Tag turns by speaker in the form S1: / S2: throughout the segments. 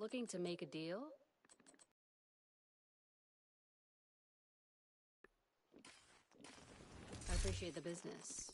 S1: Looking to make a deal? I appreciate the business.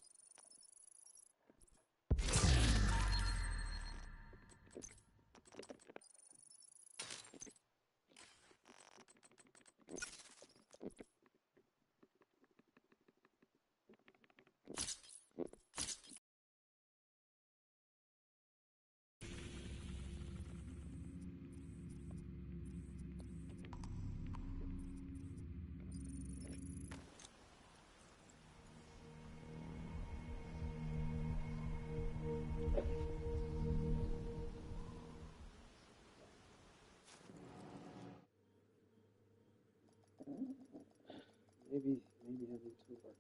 S2: Maybe having two work.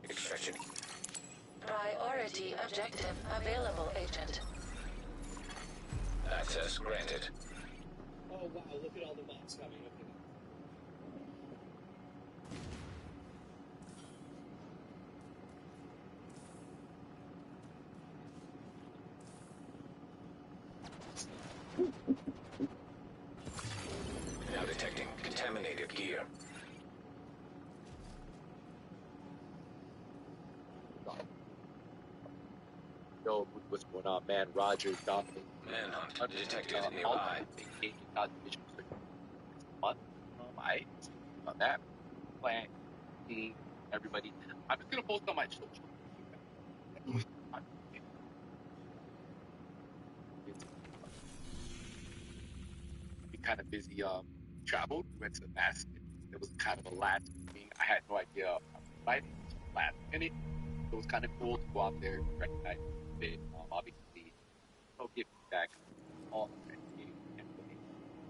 S3: Extraction.
S4: Priority objective available, Agent.
S3: Access granted.
S5: Oh wow, look at all the mobs coming. Okay.
S3: Now detecting contaminated gear.
S6: Yo, what's going on, man? Roger, Dominic.
S3: Manhunt detected nearby.
S6: I on that plan, team, everybody. I'm just gonna post on my social. We kind of busy. Traveled. Went to Mass. It was kind of a last meeting. I had no idea. Inviting last minute. It was kind of cool to go out there, recognize it. Obviously, give feedback. All and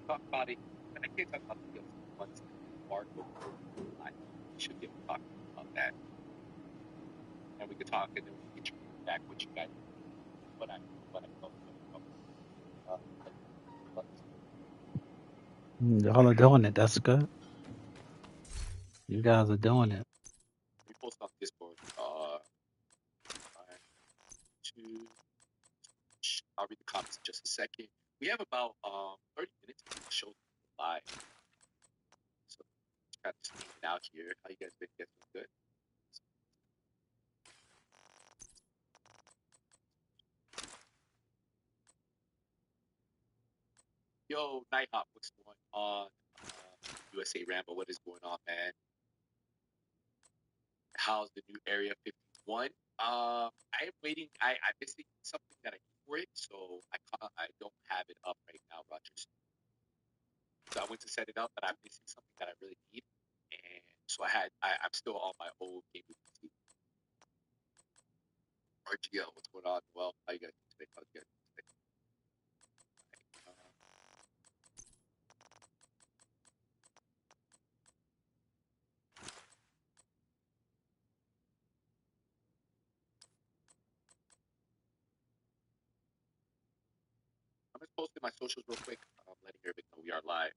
S6: talk about it. And I can't talk about the once Mark I should be able to talk about that. And we could talk and then we can get your feedback what you guys what I felt.
S2: Y'all are doing it. That's good. You guys are doing it.
S6: We post on Discord. I'll read the comments in just a second. We have about 30 minutes to show live. So kind of just hanging out here. How you guys been? You guys been good? Yo, Nighthawk, what's going on? USA Rambo, what is going on, man? How's the new Area 51? I am waiting. I'm missing something that I need for it, so I don't have it up right now, Rogers. So I went to set it up, but I'm missing something that I really need, and so I'm still on my old game with PC. RGL, what's going on? Well, how you guys doing today? How's you guys doing today? I'm just posting my socials real quick. I'm letting everybody know we are live.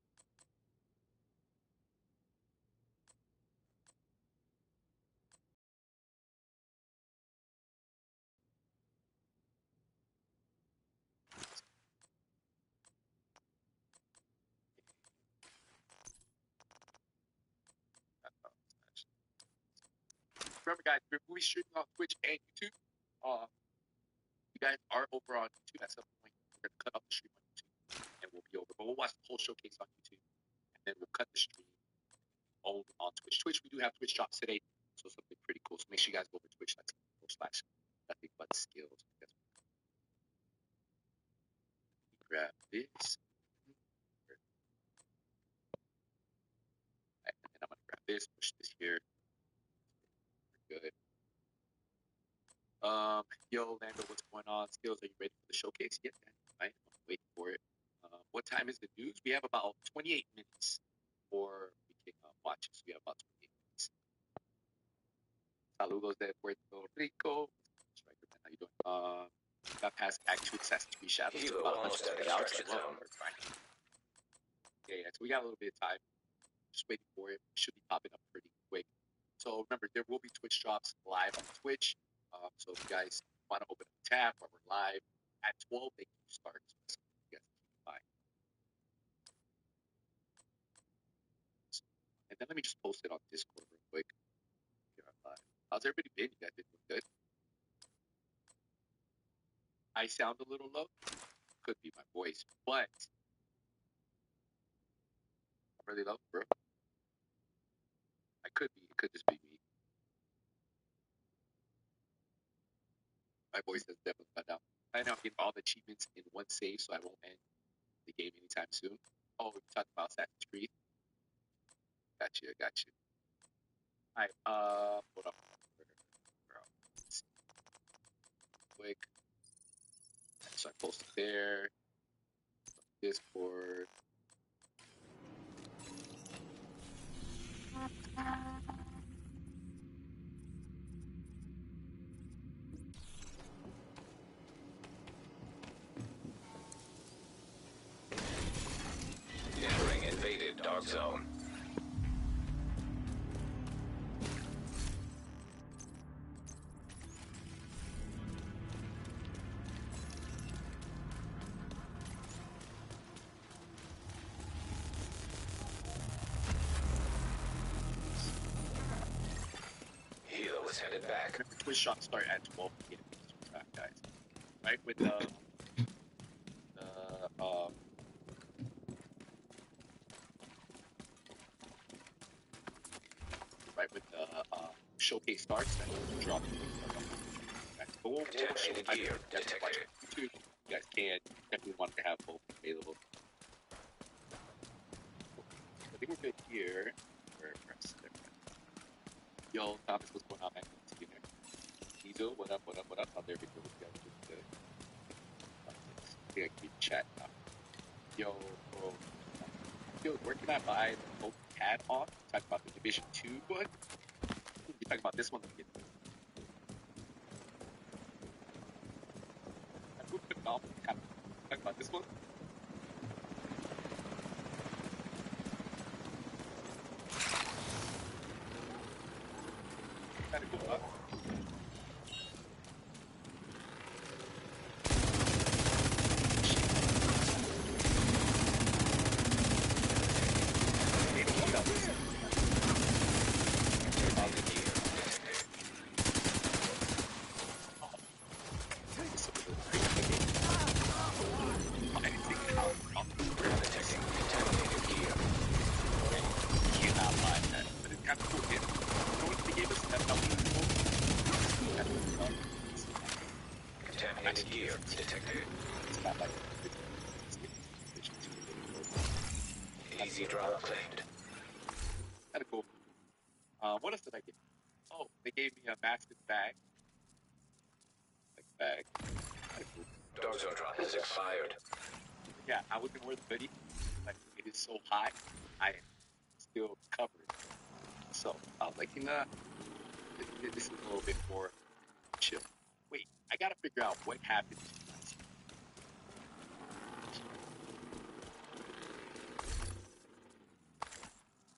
S6: Remember, guys, we'll be streaming on Twitch and YouTube. You guys are over on YouTube at some point. We're gonna cut off the stream on YouTube, and we'll be over. But we'll watch the whole showcase on YouTube, and then we'll cut the stream only on Twitch. Twitch, we do have Twitch drops today, so something pretty cool. So make sure you guys go over to Twitch. That's nothing but skills. Grab this. And I'm gonna grab this, push this here. Good. Yo, Lando, what's going on? Skills, are you ready for the showcase? Yeah, man. I'm waiting for it. What time is the news? We have about 28 minutes before we can watch it. So we have about 28 minutes. Saludos de Puerto Rico. How you doing? Got past Act 2 Assassin's Creed Shadows.
S3: Hilo
S6: About
S3: almost at
S6: 120 hours.
S3: extraction zone.
S6: Yeah, so we got a little bit of time. Just waiting for it. Should be popping up pretty quick. So remember, there will be Twitch drops live on Twitch. So if you guys want to open up a tab while we're live at 12, thank you starts. So you guys keep in mind. And then let me just post it on Discord real quick. Here I'm live. How's everybody been? You guys been doing good? I sound a little low. Could be my voice, but I'm really low, bro. I could be. It could just be me. My voice has definitely gone down. I know I'm getting all the achievements in one save, so I won't end the game anytime soon. Oh, we talked about Assassin's Creed. Got you. All right. Hold on. Let's see. Quick. So I posted there. Discord.
S3: Entering invaded dark zone. Healer was headed back.
S6: Remember, Twitch shops start at 12 p.m. Eastern time, guys. Right with the showcase starts, then drop.
S3: Contaminated gear detected.
S6: You guys can definitely want to have both available. I think we're good here. Yo, Thomas, what's going on, man? See you there. Diesel, what up? How's everything with you guys doing good? I think I can keep chat now. Yo, bro. Yo, where can I buy the Open Cat on? Talk about the Division 2 one? You talking about this one? Talk about this one? Kinda cool, huh?
S3: Contaminated gear detected. Easy drop claimed.
S6: Kinda cool. What else did I get? Oh, they gave me a massive bag. Kinda cool.
S3: Dark zone drop has expired.
S6: Yeah, I wouldn't wear the hoodie. Like, it is so hot, I am still covered. So, I was like, you know, this is a little bit more chill. Wait, I gotta figure out what happened to you guys.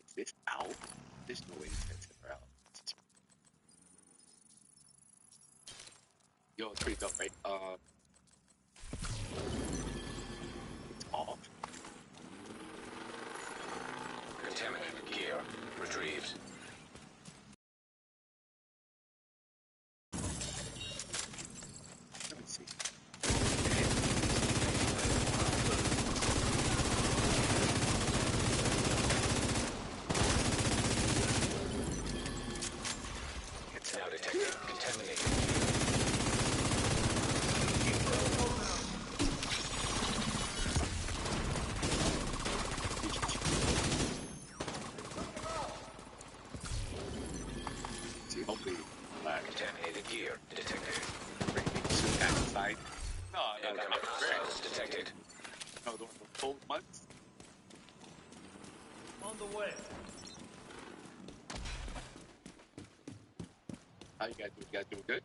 S6: Is this out? There's no way that's ever out. Yo, it's pretty dope, right? It's off.
S3: Contaminated gear retrieved.
S6: Let me see.
S3: It's now detected contaminated
S6: See, hopefully,
S3: contaminated gear detected.
S6: bring me soon back inside. No,
S3: Incoming hostiles detected.
S6: no, the cold months.
S5: On the way.
S6: How you guys doing? You guys doing good?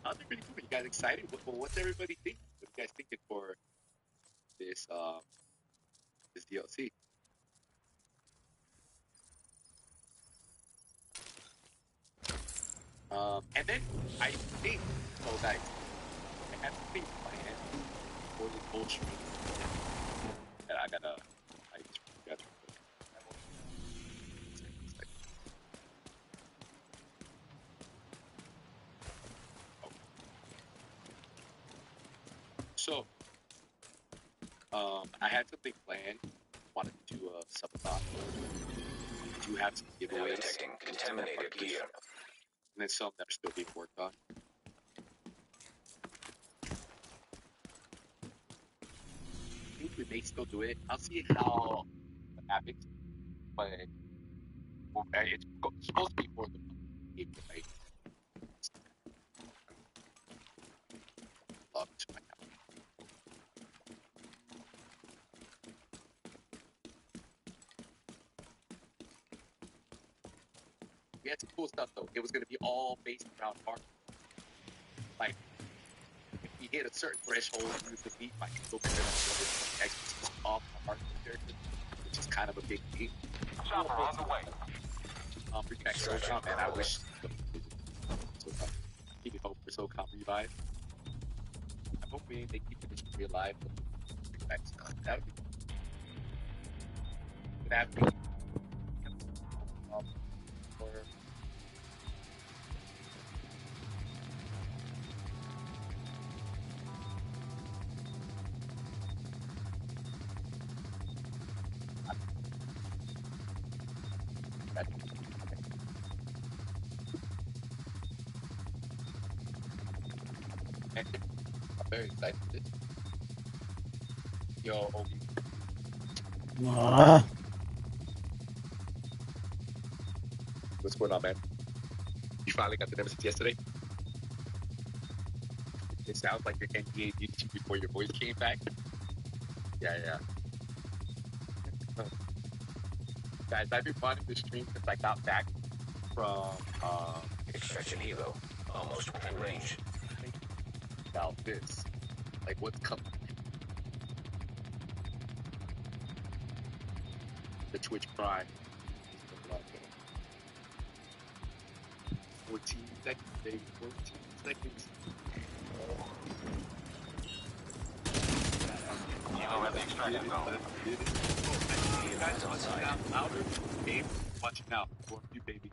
S6: How's everybody doing? You guys excited? What's everybody thinking? What are you guys thinking for this this DLC? And then I think, so guys, I have something planned for the whole stream. And I gotta. I just got So, I had something planned. Wanted to do a subathon. Do you have some
S3: Now
S6: giveaways?
S3: detecting contaminated gear.
S6: And then some that are still being worked on. I think we may still do it. I'll see how it happens. But it's supposed to be for the April, right? Log to my account. We had some cool stuff though. It was gonna be all based around art. Like if we hit a certain threshold, we would beat like go better than expertise off the art character, which is kind of a big deal.
S3: Chopper on the way.
S6: Respect SOCOM, man. I wish SOCOM. Keep it hope for SOCOM revive. I'm hoping they keep it real alive. Respect. That would be cool. That would be or I'm very excited for this. Yo, Obi,
S2: Ah,
S6: what's going on, man? You finally got the nemesis yesterday? It sounds like your NBA needed you before your voice came back. Yeah. Guys, I've been wanting to stream since I got back from
S3: Extraction helo. Almost within range.
S6: about this. Like what's coming. The Twitch Prime. 14 seconds, baby. 14 seconds. You guys want to sound louder? Babe, watch it now. For you, baby.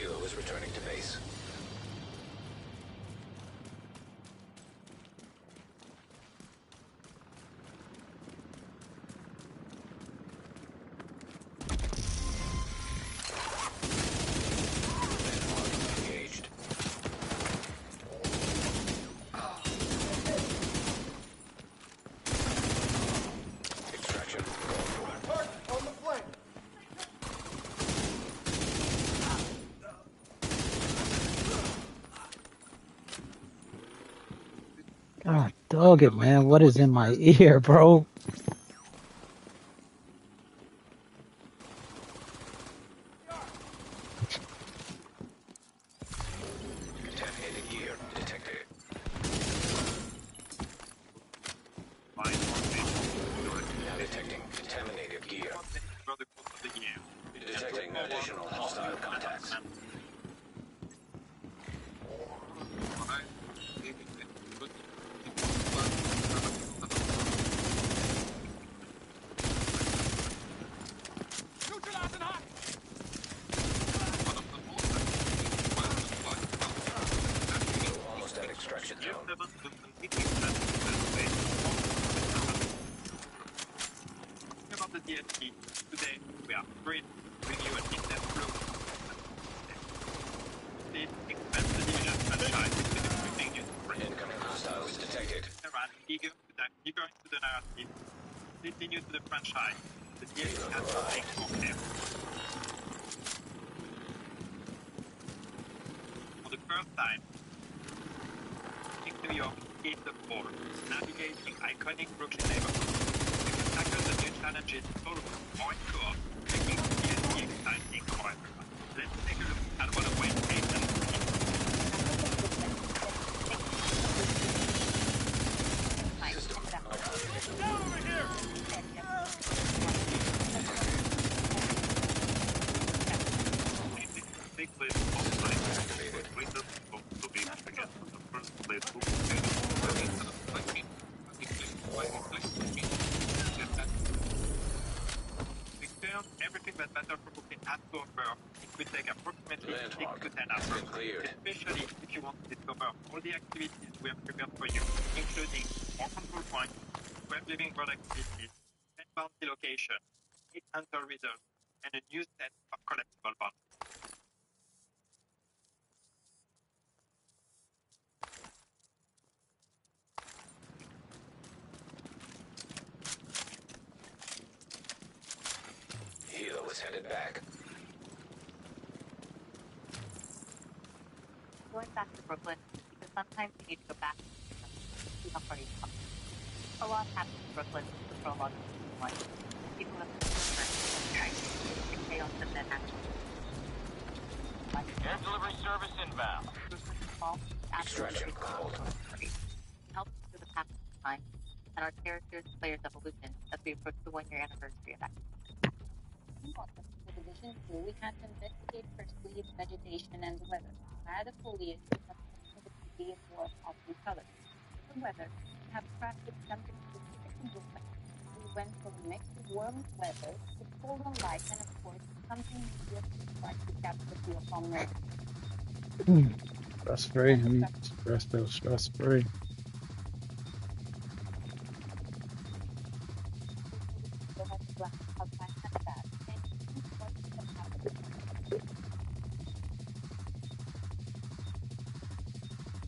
S3: Helo is returning to base. Engaged. Extraction.
S2: God, dog it, man. What is in my ear, bro?
S3: Contaminated gear detected. Now detecting contaminated gear. Detecting additional hostile contacts.
S7: TSP. Today, we are free to review an in-depth look. Please expand the division franchise with everything you bring.
S3: Incoming hostiles detected.
S7: Iran, eager to dive deeper into the narrative. Completely new to the franchise. The DLC has some things more clear. For the first time, in New York is the fall, navigating iconic Brooklyn neighborhoods. You can tackle the new challenges solo or in co-op, making DLC exciting for everyone. Let's take a look at what awaits Nathan. Big place offline with Windows to be again the first place to experience everything that Battle4Booking has to offer. It will take approximately 6 to 10 hours, especially if you want to discover all the activities we have prepared for you, including more control points, web living productivities, 10 bounty location, 8 hunter results, and a new set of collectible bounties.
S3: Hilo is headed back.
S8: Going back to Brooklyn because sometimes you need to go back and see how far you've come. A lot happens in Brooklyn in the prologue of season 1. People have the chaos of that action.
S9: Air delivery service inbound.
S8: Brooklyn is small,
S3: Extraction called.
S8: helps through the passage of time and our characters' players' evolution as we approach the 1-year anniversary of action.
S10: Welcome to Division 2. We had to investigate firstly vegetation and the weather. Where the foliage activity was of the colors. The weather, we have crafted something specific to Brooklyn. We went from mixed warm weather to cold and light, and of course, something we just tried to capture the feel from there.
S2: Stress free. I need stress feel stress free.
S10: Go ahead and glass outside and that. And what can happen?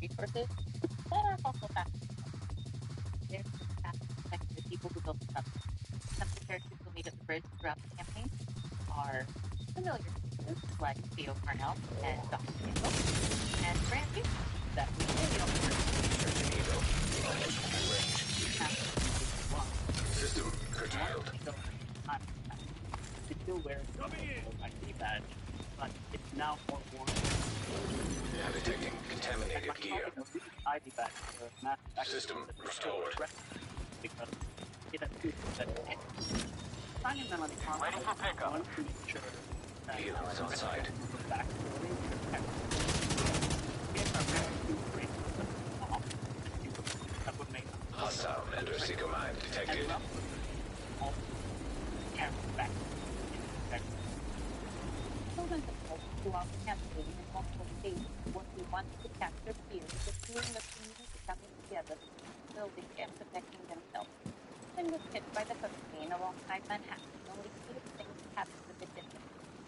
S8: Resources that are also fast. There's the fast connect to the people who built the subway. Some of the characters you'll meet at the bridge throughout the campaign are familiar figures like Theo Parnell and Dr. Campbell, and brand new that we really don't
S3: System curtailed.
S5: It's still wearing the ID badge, but it's now more warm.
S3: Now detecting contaminated gear.
S5: ID badge for mass
S3: System restored.
S5: because it has 2%.
S8: fundamentally
S9: Ready for pickup.
S5: Want to make sure that
S3: Hilo is on site.
S5: back that would make
S3: Hostile Ender Seeker Mine detected.
S5: all camera back.
S10: Children supposed throughout the campaign in multiple stages. What we wanted to capture here is the feeling of community coming together, building and protecting themselves. When was hit by the hurricane alongside Manhattan, only two things happened a bit different.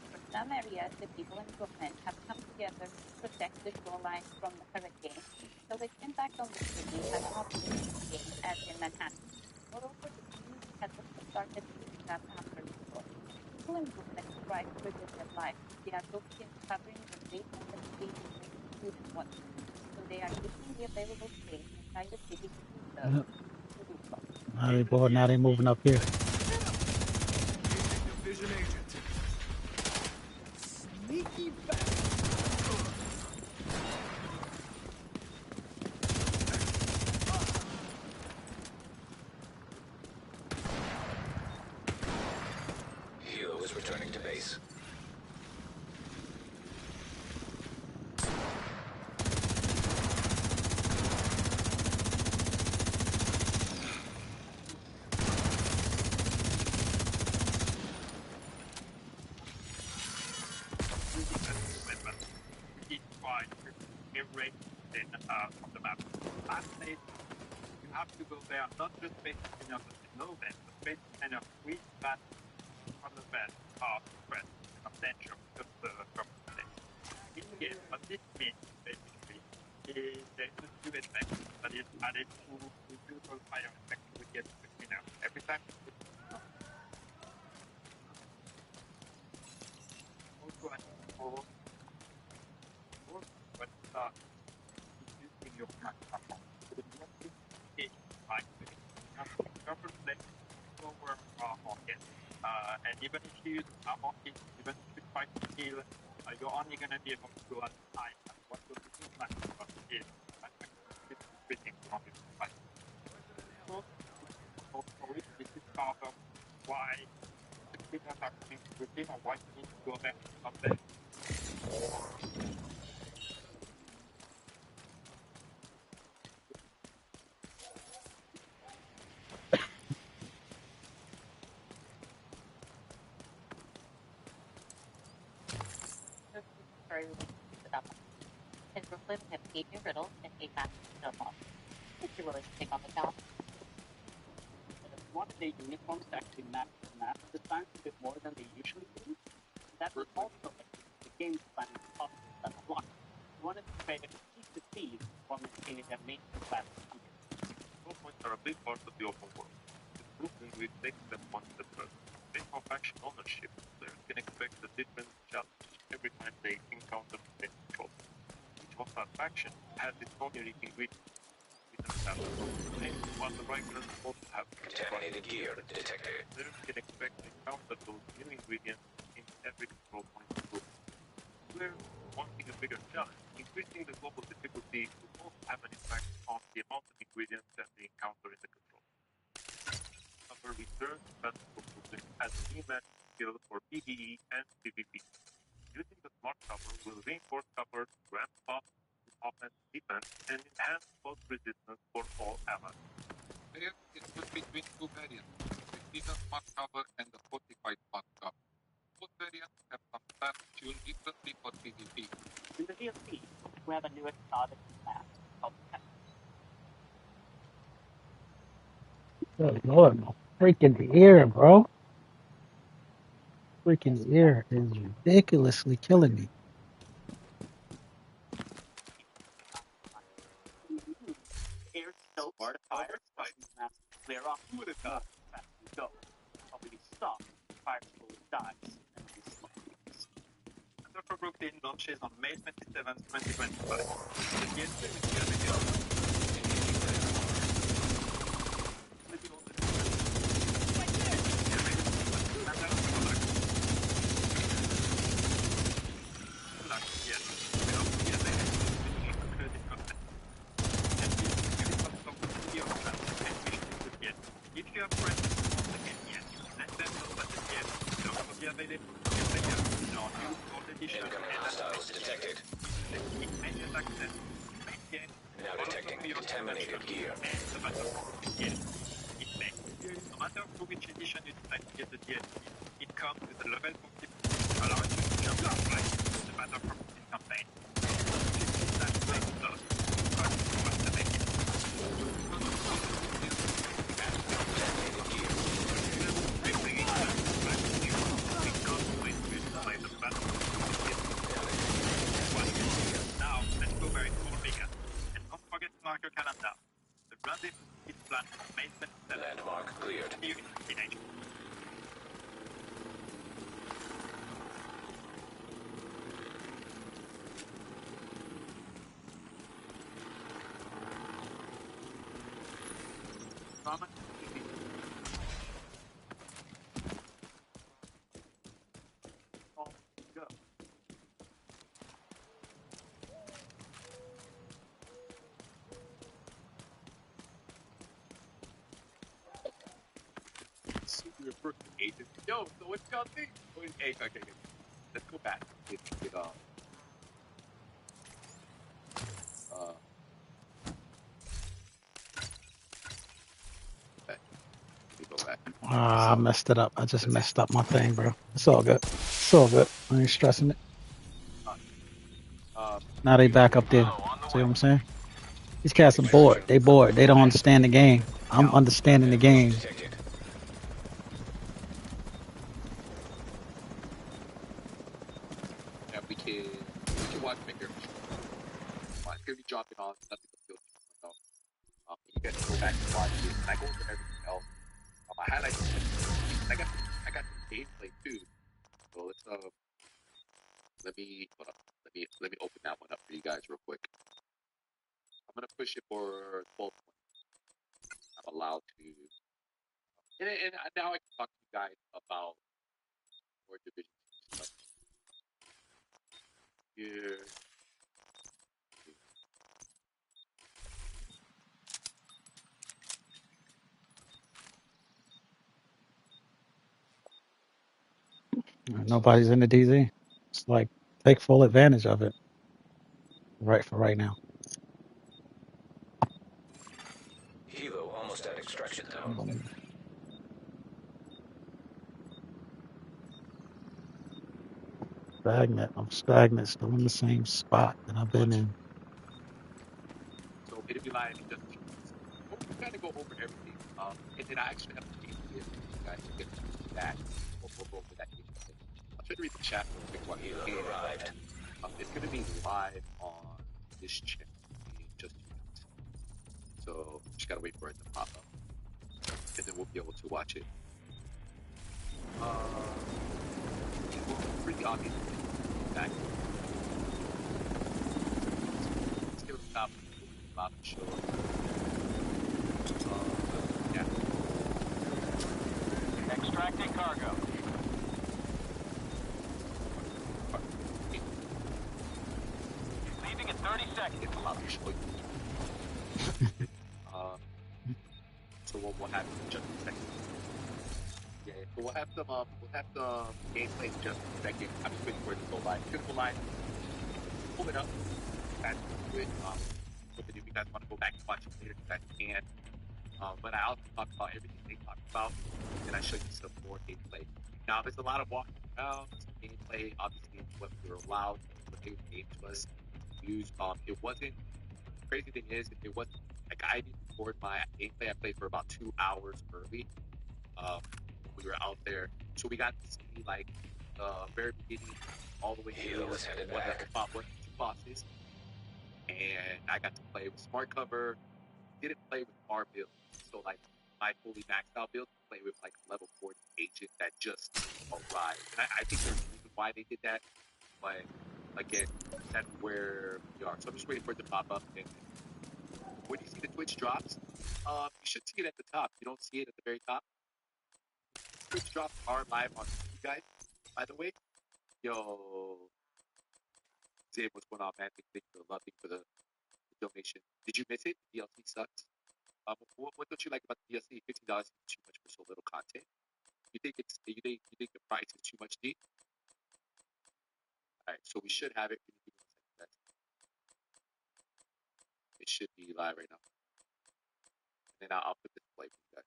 S10: For some areas, the people in Brooklyn have come together to protect the shoreline from the hurricane, so its impact on the city has not been the same as in Manhattan. Moreover, the community has also started picking up after the storm. People in Brooklyn strive to live their lives with the Adopians covering the basement and staging student ones. So they are using the available space inside the city to do so.
S2: Now they bored. Now they moving up here.
S9: Division agent.
S5: Sneaky back.
S3: Hilo is returning to base.
S7: From the map. Last stage, you have to go there not just based on your know them, but based on your free fast the bed are threat of danger to the government. Yes, what this means basically is there's a few effects that is added to the usual fire effect we get every time also I think for when using your platform the message is like government over market. And even if you use a market, even if you try to kill, you're only going to be able to go at the time. And what will be the platform is pretty strong in the fight. So, this is part of why the criminals are coming to Britain or why you need to go there someday.
S8: Sorry, in Brooklyn, we have Adrian Riddle and APAC Gilmore. If you're willing to take on the challenge.
S5: One of the uniforms actually match the design a bit more than they usually do. That was also the game design possible that a lot. We wanted to create a cohesive theme while maintaining their main class.
S7: Those points are a big part of the open world. In Brooklyn, we take them one step further. Based on faction ownership, players can expect a different challenge every time they encounter the control. Each hostile faction has its own unique ingredients. While the Rikers also have
S3: contaminated gear detected.
S7: Players can expect to encounter those new ingredients in every control point of group. We're wanting a bigger challenge. Increasing the global difficulty will also have an impact on the amount of ingredients that they encounter in the control. Cover returns as a new match skill for PvE and PvP. Using the smart cover will reinforce cover, grant buff, offense, defense, and enhance both resistance for all allies.
S6: There is split between two variants, the Season Smart Cover and the Fortified Smart Cover. Both variants have some stats tuned differently for PvP.
S5: In the DLC, we have a new exotic class called Pet.
S2: Good Lord, my freaking ear, bro. Freaking ear is ridiculously killing me.
S5: Air stoke the fire, clear off with it fast you go. But when you stop, the fire slowly dies and you smoke.
S7: Thunder for Brooklyn launches on May 27, 2025. The DLC will be available. If you have friends on the game yet, let them know that the game will also be available in our new gold edition.
S3: Incoming hostiles detected.
S7: Immediate access, main game,
S3: Now detecting contaminated gear.
S7: and the battle. Yes, it may. No matter for which edition you decide to get the DLC, it comes with a level 40, allowing you to jump right into the battle from this campaign. 50/8 plus, was the making. Now, let's go where it all began. And don't forget to mark your calendar. The rendezvous is planned for May 27th.
S3: Landmark cleared.
S7: See you in destination.
S5: Drama all go.
S6: See your first agent. Yo, so what's got me? Hey, okay. Let's go back. Get go back.
S2: Ah, I messed it up. I just messed up my thing, bro. It's all good. It's all good. I ain't stressing it. Now they back up there. See what I'm saying? These cats are bored. They bored. They don't understand the game. I'm understanding the game.
S3: Detected.
S6: watch it. And I go over everything else. I highlight. I got the gameplay too. So let's let me hold up. Let me open that one up for you guys real quick. I'm gonna push it for 12. I'm allowed to, and now I can talk to you guys about more Division 2 stuff. Here.
S2: Nobody's in the DZ. It's like take full advantage of it. Right now.
S3: Hilo almost at extraction zone.
S2: Stagnant. I'm stagnant, still in the same spot that I've been in.
S6: So it'll be like just we're gonna go over everything. And then I actually have a game here for you guys to get to that. We'll go over that game. I'll try to read the chat real quick while you're here. It's gonna be live on this channel in just 2 minutes. So just gotta wait for it to pop up. And then we'll be able to watch it. It's pretty obvious. Let's give it a stop. About to show up. Yeah.
S9: Extracting cargo. Leaving in 30 seconds.
S6: It's about to show you. So we'll have just a second. Yeah, so we'll have some gameplay in just a second. I'm just waiting for it to go live. It's gonna go live. Pull it up. That's good. But if you guys want to go back and watch it later, you guys can. But I also talk about everything they talk about, and I show you some more gameplay. Now, there's a lot of walking around, some gameplay. Obviously, what we were allowed, what they gave to us to use. It wasn't. The crazy thing is, it wasn't like I didn't record my gameplay. I played for about 2 hours early. We were out there, so we got to see like the very beginning all the way to one of the top 1 2 bosses. And I got to play with smart cover. Didn't play with our build, so like my fully maxed out build, play with like level 40 agent that just arrived. And I think there's a reason why they did that, but again, that's where we are. So I'm just waiting for it to pop up. And when you see the Twitch drops, you should see it at the top. You don't see it at the very top. Twitch drops are live on YouTube, guys. By the way, yo, Zay, what's going on, man? Thank you for loving for the donation. Did you miss it? DLC sucks. What don't you like about the DLC? $15 is too much for so little content. You think the price is too much, D? All right, so we should have it. It should be live right now. And then I'll put this play for you guys.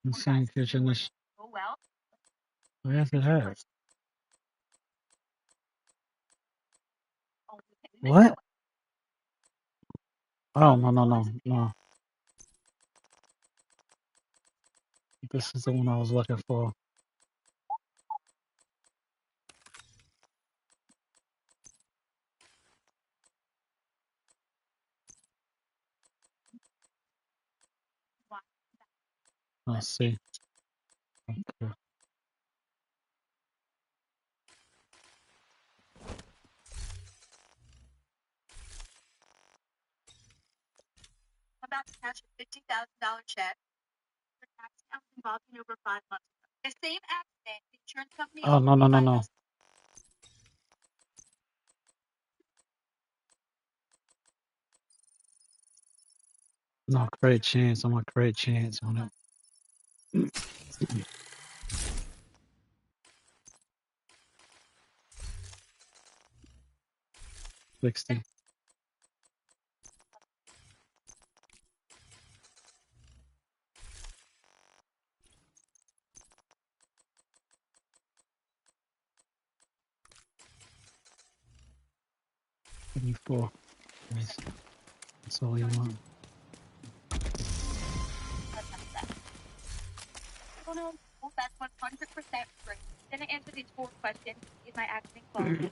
S2: Insane kitchen is.
S8: Oh well.
S2: Yes, it has. What? Oh, no. This is the one I was looking for. Let's see. Okay.
S8: About to cash a $50,000 check for an accident I was involved in over 5 months ago. The same accident, the insurance company.
S2: Oh, no. No, great chance. I'm a great chance on it. 60. $74. That's all you want.
S8: Oh no, that's 100% free. Then I answer these 4 questions. Is my accident closed?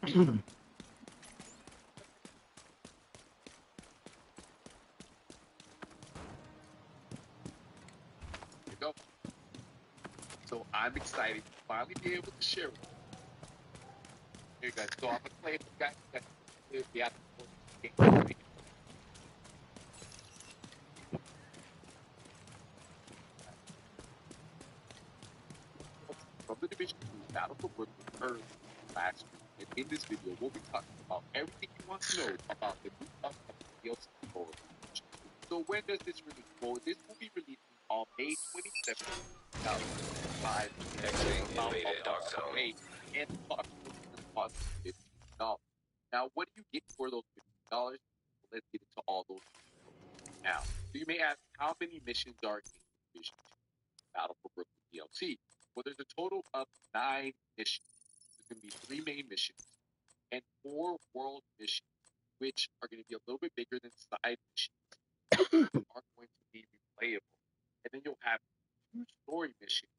S6: I'm excited to finally be able to share with you. Here you guys. So I'm gonna play it for you guys. The actual game. From the Division 2 Battle for Brooklyn early last week. And in this video, we'll be talking about everything you want to know about the new upcoming DLC for Division 2. So when does this release? Well, this will be releasing on May 27th, 2005.
S3: Exiting invaded dark zone.
S6: And $50. Now, what do you get for those $50? Let's get into all those now. So you may ask, how many missions are in Division 2 Battle for Brooklyn DLC? Well, there's a total of 9 missions. There's going to be 3 main missions and 4 world missions, which are going to be a little bit bigger than side missions. Are going to be replayable. And then you'll have 2 story missions.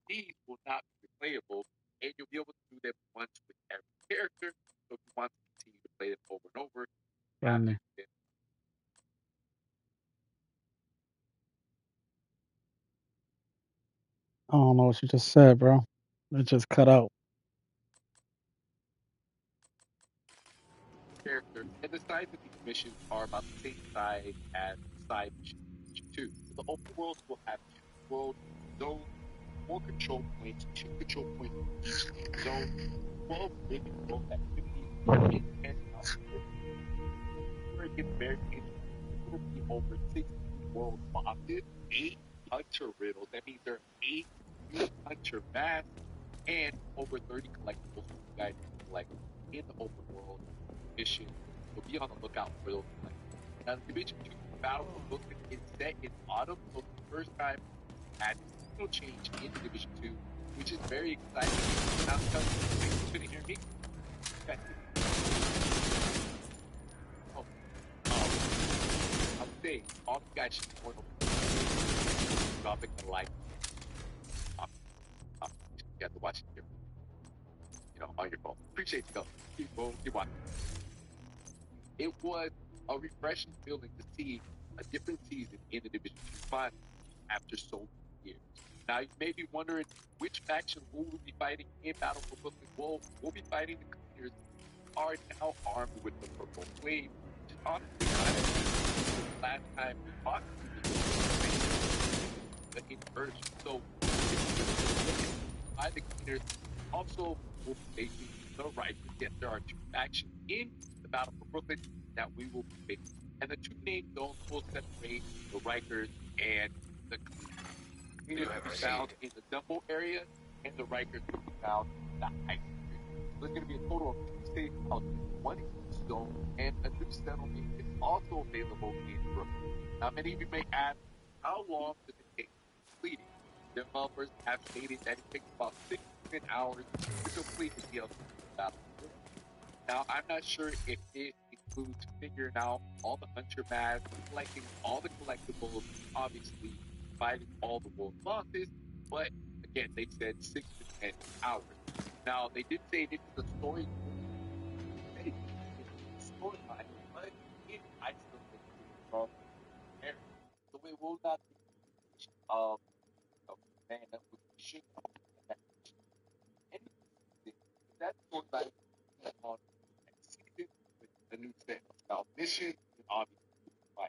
S6: These will not be replayable, and you'll be able to do them once with every character. So if you want to continue to play them over and over,
S2: Family. I don't know what you just said, bro. It just cut out.
S6: Character, and the size of these missions are about the same size as side missions. 2. So the open world will have 2 world zones, 4 control points, 2 control points in each zone, 12 living world activities, and where it gets very interesting. There will be over 60 world bosses, 8 hunter riddles. That means there are 8 new hunter masks, and over 30 collectibles for you guys to collect in the open world mission. So be on the lookout for those collectibles. Now, the Division 2 Battle for Brooklyn is set in autumn, so it's the first time had no change in Division 2, which is very exciting. Now, you couldn't hear me? Okay. I would say all you guys should support dropping a like. You have to watch it here, on your phone. Appreciate you, though. Keep watching. It was a refreshing feeling to see a different season in the Division 2 final after so many years. Now, you may be wondering which faction will we be fighting in Battle for Brooklyn. Well, we'll be fighting the Cleaners, are now armed with the Purple Flame, which is honestly kind of the last time we fought the inversion. So, by the Cleaners also will be facing the Rikers. Yes, there are 2 factions in the Battle for Brooklyn that we will be facing. And the 2 named zones will separate the Rikers and the Cleaners. Cleaners will be found in the Dumbo area, and the Rikers will be found in the Heights area. So there's going to be a total of 2 safe houses, 1 in each zone, and a new settlement is also available in Brooklyn. Now, many of you may ask, how long does it take to complete it? Developers have stated that it takes about 6 to 10 hours to complete the DLC battle. Now, I'm not sure if it includes figuring out all the hunter masks, collecting all the collectibles, obviously fighting all the world bosses, but again, they said 6 to 10 hours. Now, they did say this is a story. It's a storyline, but it isolated from there. So it will not be man that we should and that storyline on next season with a new set of missions and obviously by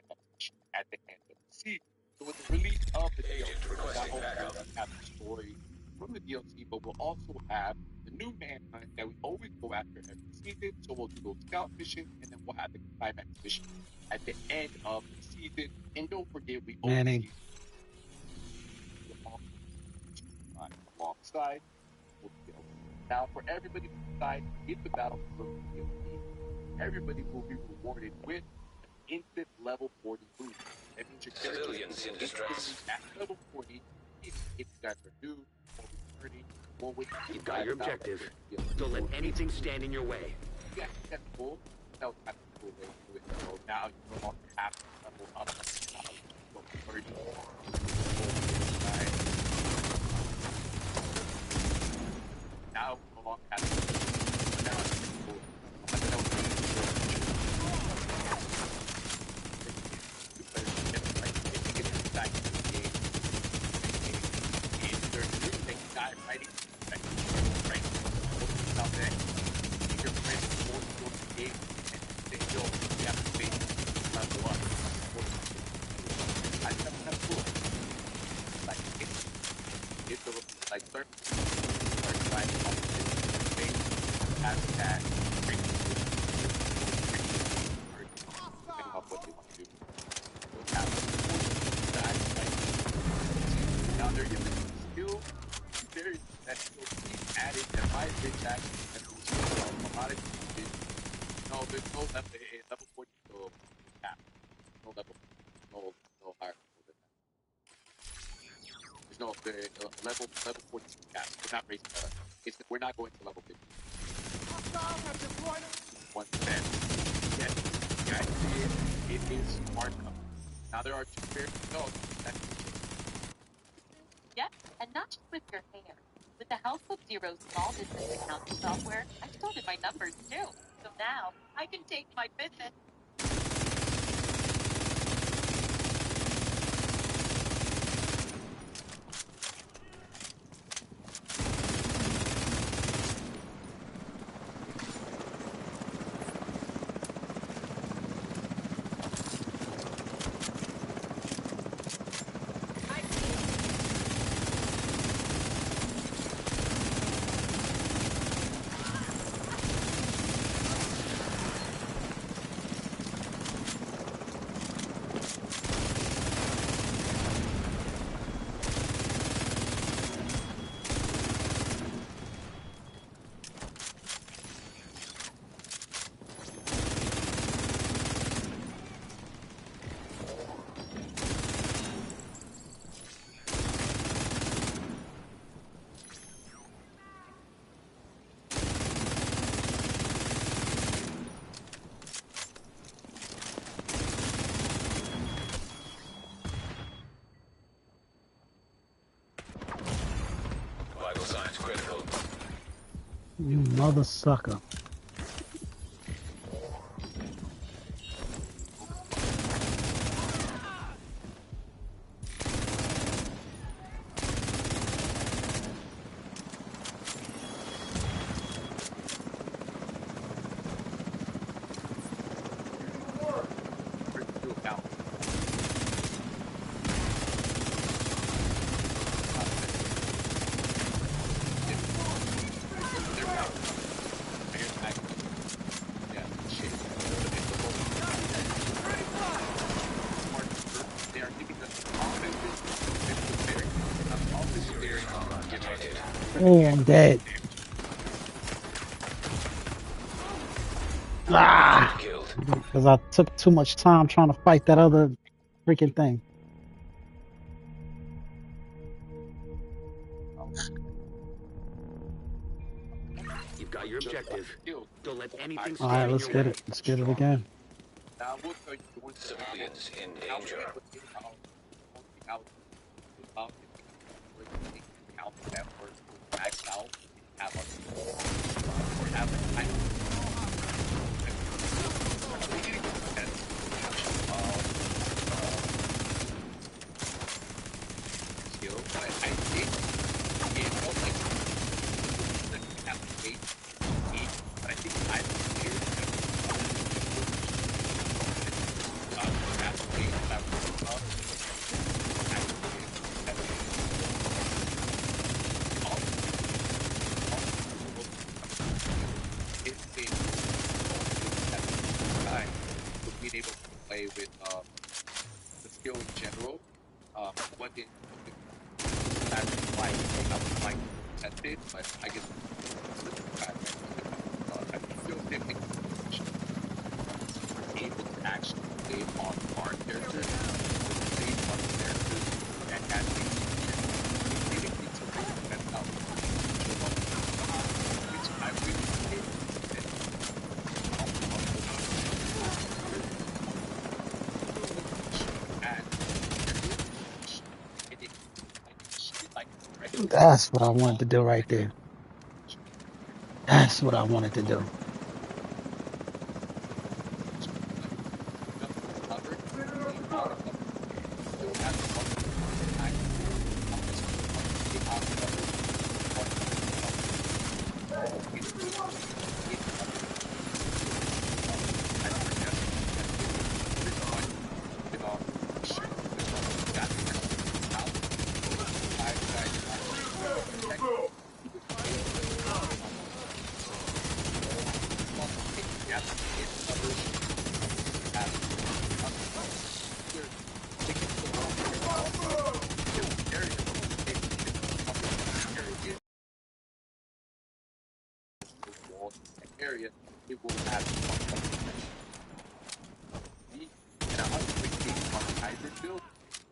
S6: at the end of the season. So with the release of the DLC, not only will we have the story from the DLC, but we'll also have the new manhunt that we always go after every season. So we'll do those scout missions, and then we'll have the climax mission at the end of the season. And don't forget, we
S2: Manning.
S6: Alongside with the DLC. Now, for everybody who decides to get the Battle for Brooklyn DLC, everybody will be rewarded with instant level 40 boost. That means your character
S3: Civilians in distress.
S6: at level 40, even if you guys are new or returning, or with
S11: You've got your objective. Don't let anything stand in your way.
S6: Yeah, that's cool. That was kind of cool way to do it. So now you no longer have to level up to 30. Now no longer have to there's no level. Level 40 no cap. No level. No higher level than that. There's no level 40 cap. We're not raising that. We're not going to level 50. 110. Yeah, it is hard enough. Now there are 2 pairs. No, that's
S8: Yes, and not just with your hair. With the help of Zero's small business accounting software, I sorted my numbers too. So now I can take my business.
S3: Vital signs critical.
S2: You mother sucker. Oh, I'm dead. Ah! Because I took too much time trying to fight that other freaking thing.
S11: You've got your objective. Don't let anything
S2: All right,
S11: stand in
S2: let's
S11: your
S2: get
S11: way.
S2: it. Let's get it again.
S6: Now we'll tell you one
S3: Civilians in danger.
S6: Being able to play with the skill in general, what it that's like I would like to test it, but I guess I feel different able to actually play on our characters, play on characters that has a really needs to bring that out, which I really did.
S2: That's what I wanted to do right there. That's what I wanted to do.
S6: Area, it will have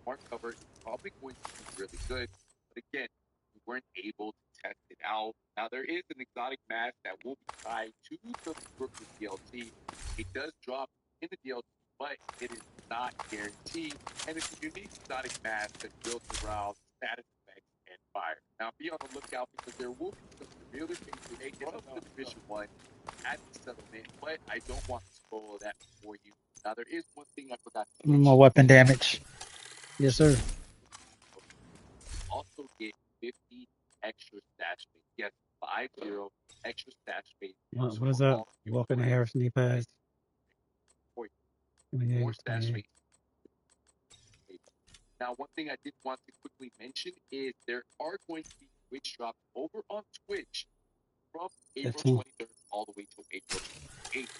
S6: more cover, it's probably going to be really good. But again, we weren't able to test it out. Now, there is an exotic mask that will be tied to the Brooklyn DLC. It does drop in the DLC, but it is not guaranteed. And it's a unique exotic mask that's built around status effects and fire. Now, be on the lookout because there will be some familiar faces from the Division 1 at the settlement, but I don't want to spoil that for you. Now, there is one thing I forgot to mention.
S2: More weapon damage. Yes, sir.
S6: Also get 50 extra stash space. Yes, 50 extra stash space.
S2: What is that? Welcome to Harris knee pads.
S6: More stash space. Now, one thing I did want to quickly mention is there are going to be Twitch drops over on Twitch from April 23rd all the way till April 28th.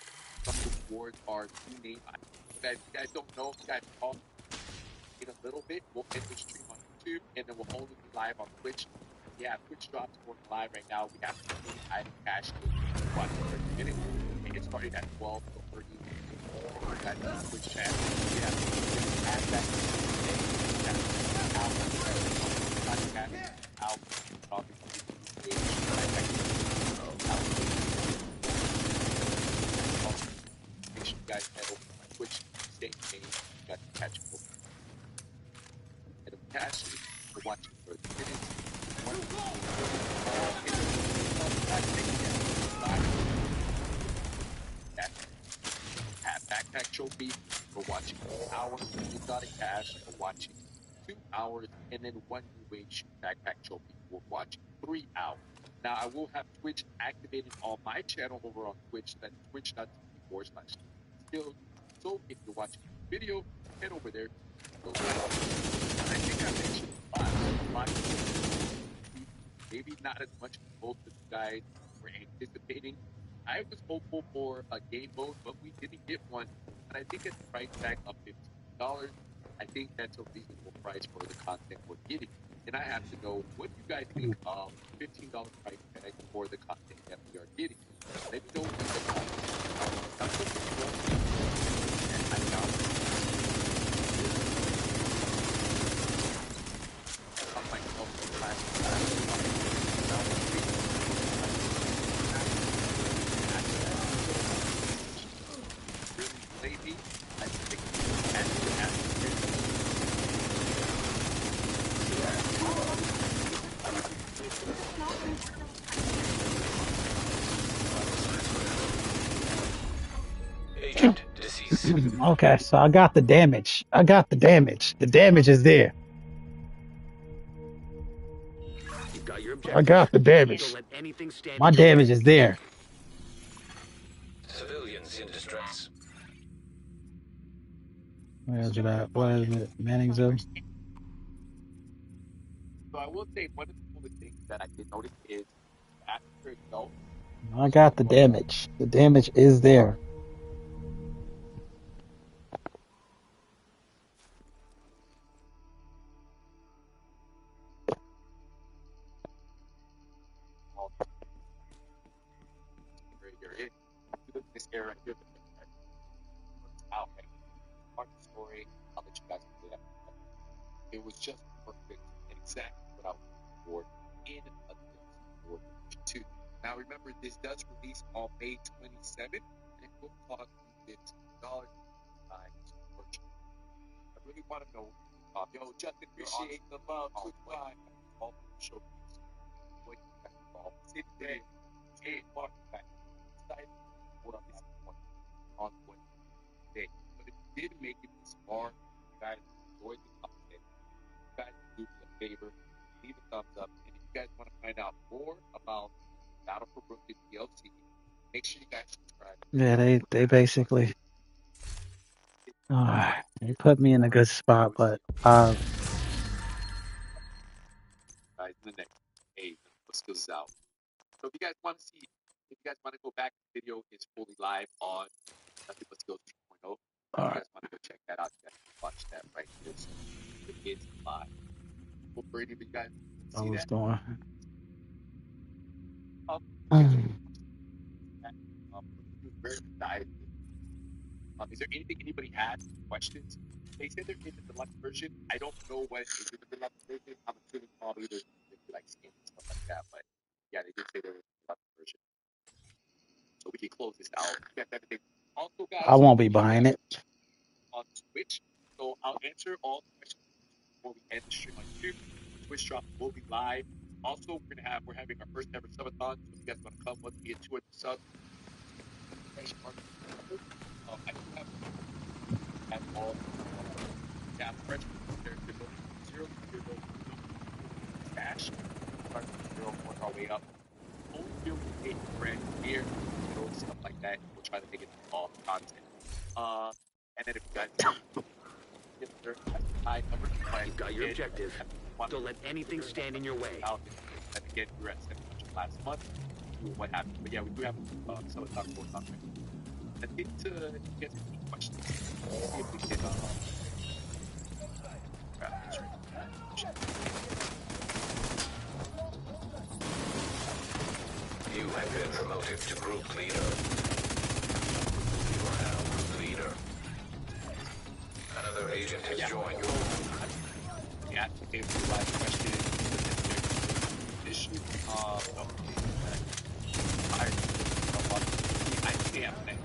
S6: Some of the rewards are two named items. If you guys don't know, you guys talk in a little bit. We'll end the stream on YouTube, and then we'll only be live on Twitch. Yeah, Twitch drops going live right now. We have 2 item cash watch 30 minutes. And it started at 12 to 30 minutes. Guys, Twitch chat. Yeah, add that out. Make sure you guys head over to my Twitch, stay engaged, you guys can catch up. And I'm cashing for watching 30 minutes. Backpack trophy for watching 1 hour. Exotic cash for watching 2 hours, and then 1 new age backpack trophy for watching 3 hours. Now, I will have Twitch activated on my channel over on Twitch. That's twitch.tv/still. So if you're watching the video, head over there. And I think I mentioned maybe not as much as both of you guys were anticipating. I was hopeful for a game mode, but we didn't get one. And I think at the price tag of $15, I think that's a reasonable price for the content we're getting. And I have to know what you guys think of $15 price tag for the content that we are getting. Let me know what you guys
S2: Okay, so I got the damage. The damage is there. I got the damage. My damage is there.
S3: Civilians in distress.
S2: Where is it at? What is it? Manningsville?
S6: So I will say one of the coolest things that I did notice is after itself.
S2: I got the damage. The damage is there.
S6: This area right here, out right. Part of the story, I'll let you guys do that. It was just perfect and exactly what I was looking for in a for 2. Now remember, this does release on May 27th, and it will cost you $15 to purchase. I really want to know, yo, Justin, appreciate the love. Goodbye. All the showcase. What you guys involved. Sit there. Hey, walk back. Excited. Hold on, this is on what day. But if you did make it this far, you guys enjoyed the content, you guys do me a favor, leave a thumbs up. And if you guys want to find out more about Battle for Brooklyn DLC, make sure you guys subscribe.
S2: Yeah, they basically they put me in a good spot, but
S6: guys in the next what skills out. So if you guys want to see, if you guys want to go back, the video is fully live on Nothing But Skills 2.0. If you guys want to go check that out, you guys can watch that right here. So it is live. Well, Brady, you guys see
S2: what's
S6: that?
S2: going
S6: Very excited Is there anything anybody has questions? They said they're in the deluxe version. I don't know what is in the deluxe version. I'm assuming probably there's maybe like skins and stuff like that. But yeah, they did say they're in the deluxe version. So we can close this out. That's everything. Also,
S2: I
S6: guys,
S2: won't be buying it.
S6: on Twitch. So I'll answer all the questions before we end the stream on YouTube. Twitch drop will be live. Also, we're having our first ever subathon. So if you guys want to come, once we get 200 subs, I do have all fresh character building 0 to 0 cash. Start from 0, work our way up. Only deal with 8 brand gear, stuff like that. We'll try to make it all content. And then if you guys get their high number,
S11: You've got your objective. Don't let anything stand in your way.
S6: And again, we were at 700 last month. What happened? But yeah, we do have some of the talk on there. I think to get some questions. See if we can
S3: You have been promoted to group leader. You are now group leader. Another agent has joined your group.
S6: Yeah, if you like questions, issue, I can't think.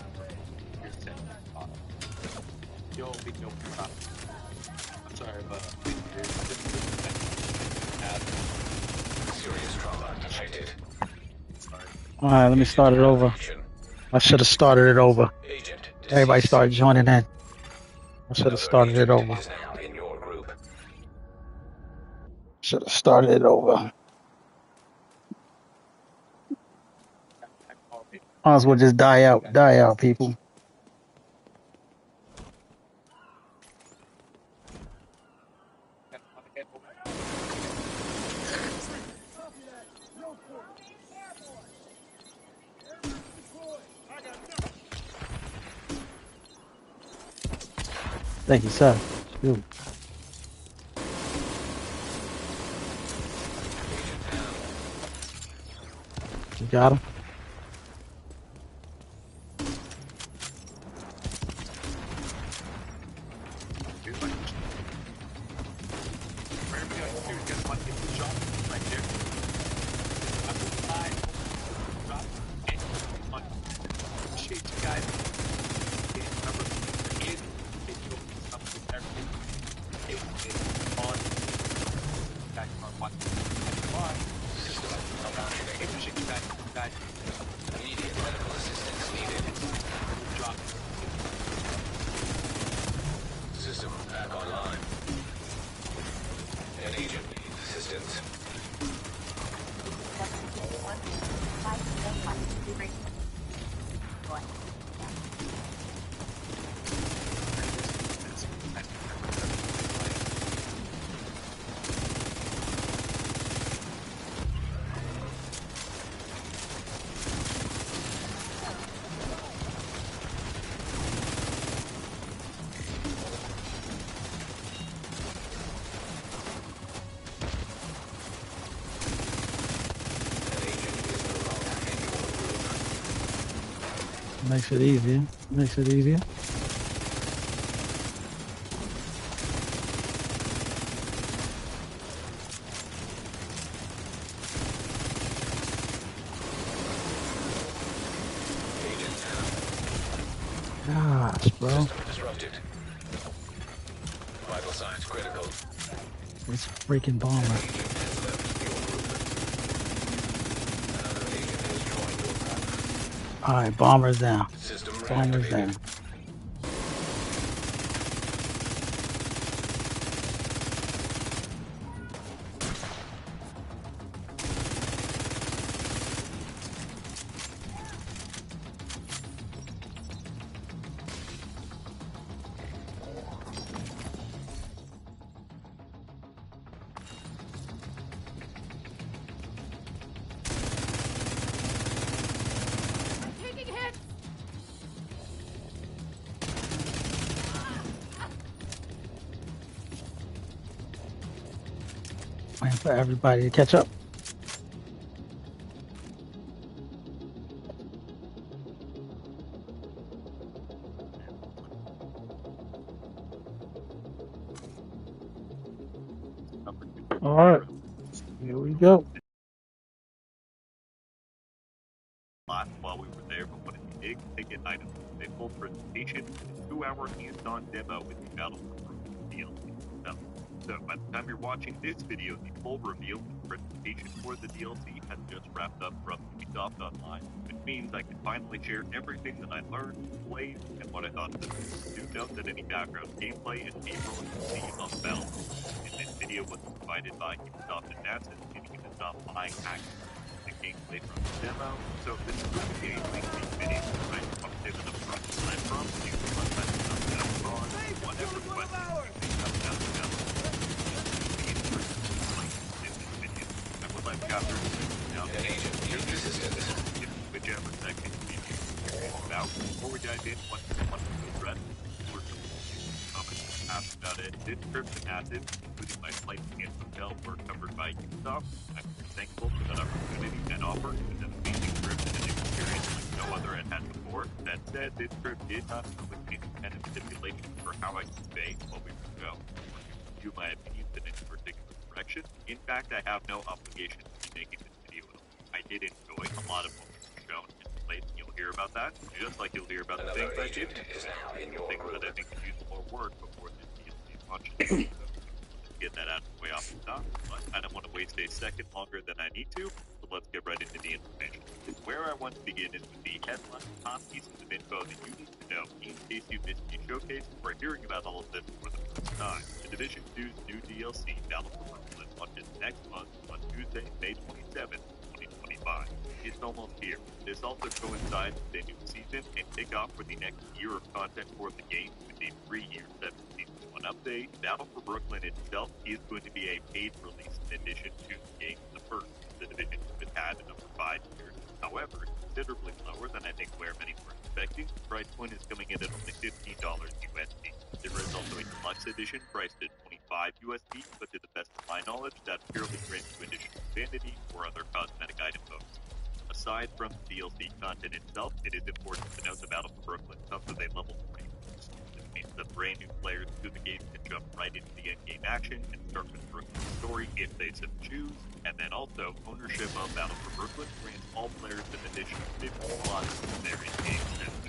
S6: Yo, big yo, I'm sorry, but
S3: serious trauma detected.
S2: All right, let me start it over. I should have started it over. Everybody started joining in. I should have started it over. Should have started it over. Might as well just die out, people. Thank you, sir. Dude. You got him? Makes it easier. Makes it easier. Gosh, bro.
S3: Disrupted. Vital signs critical.
S2: It's freaking bomber. Alright, bomber's down. Bomber's down. Waiting for everybody to catch up. All right, here we go.
S12: While we were there, but what a big ticket item. A full presentation, 2-hour hands-on demo with the Battle for Brooklyn DLC. So by the time you're watching this video, the full reveal and presentation for the DLC has just wrapped up from Ubisoft Online, which means I can finally share everything that I learned, played, and what I thought of it. Do note that any background gameplay and B-roll you see on the Battle in this video was provided by Ubisoft and NASA, meaning it is not my access the gameplay from the demo, so this is going to be a lengthy video, right? I'll say that up front, I promise you, once I come down on whatever questions you may have down the demo, I would like chapters down whichever section you need about. Before we dive in, what to address, we're asked about it. This trip to Massive, including my flight and hotel, were covered by Ubisoft. I'm thankful for that opportunity and offer. It was an amazing trip and an experience like no other had had before. That said, this trip did not come with any kind of stipulation for how I could stay while we would go. Do my opinions in any particular direction. In fact, I have no obligation to be making this video at all. I did enjoy a lot of what was shown and played. You'll hear about that, just like you'll hear about the things I did. Things that I think could use more work before this DLC launches. Get that out of the way off the top, but I don't want to waste a second longer than I need to, so let's get right into the information. Where I want to begin is with the headline top pieces of info that you need to know in case you missed the showcase or hearing about all of this for the first time. The Division 2's new DLC, Battle for Brooklyn, launches next month on Tuesday, May 27th, 2025. It's almost here. This also coincides with a new season and kickoff for the next year of content for the game with a 3-year 7-season update. Battle for Brooklyn itself is going to be a paid release in addition to the game the first the Division has had in over 5 years. However, considerably lower than I think where many were expecting. The price point is coming in at only $15 USD. There is also a deluxe edition priced at $25 USD, but to the best of my knowledge, that purely grants you additional vanity or other cosmetic item bonus. Aside from the DLC content itself, it is important to note the Battle for Brooklyn comes with a level 3 boost. This means that brand new players to the game can jump right into the endgame action and start with Brooklyn's story if they so choose. And then also, ownership of Battle for Brooklyn grants all players an additional 50 slots in their in-game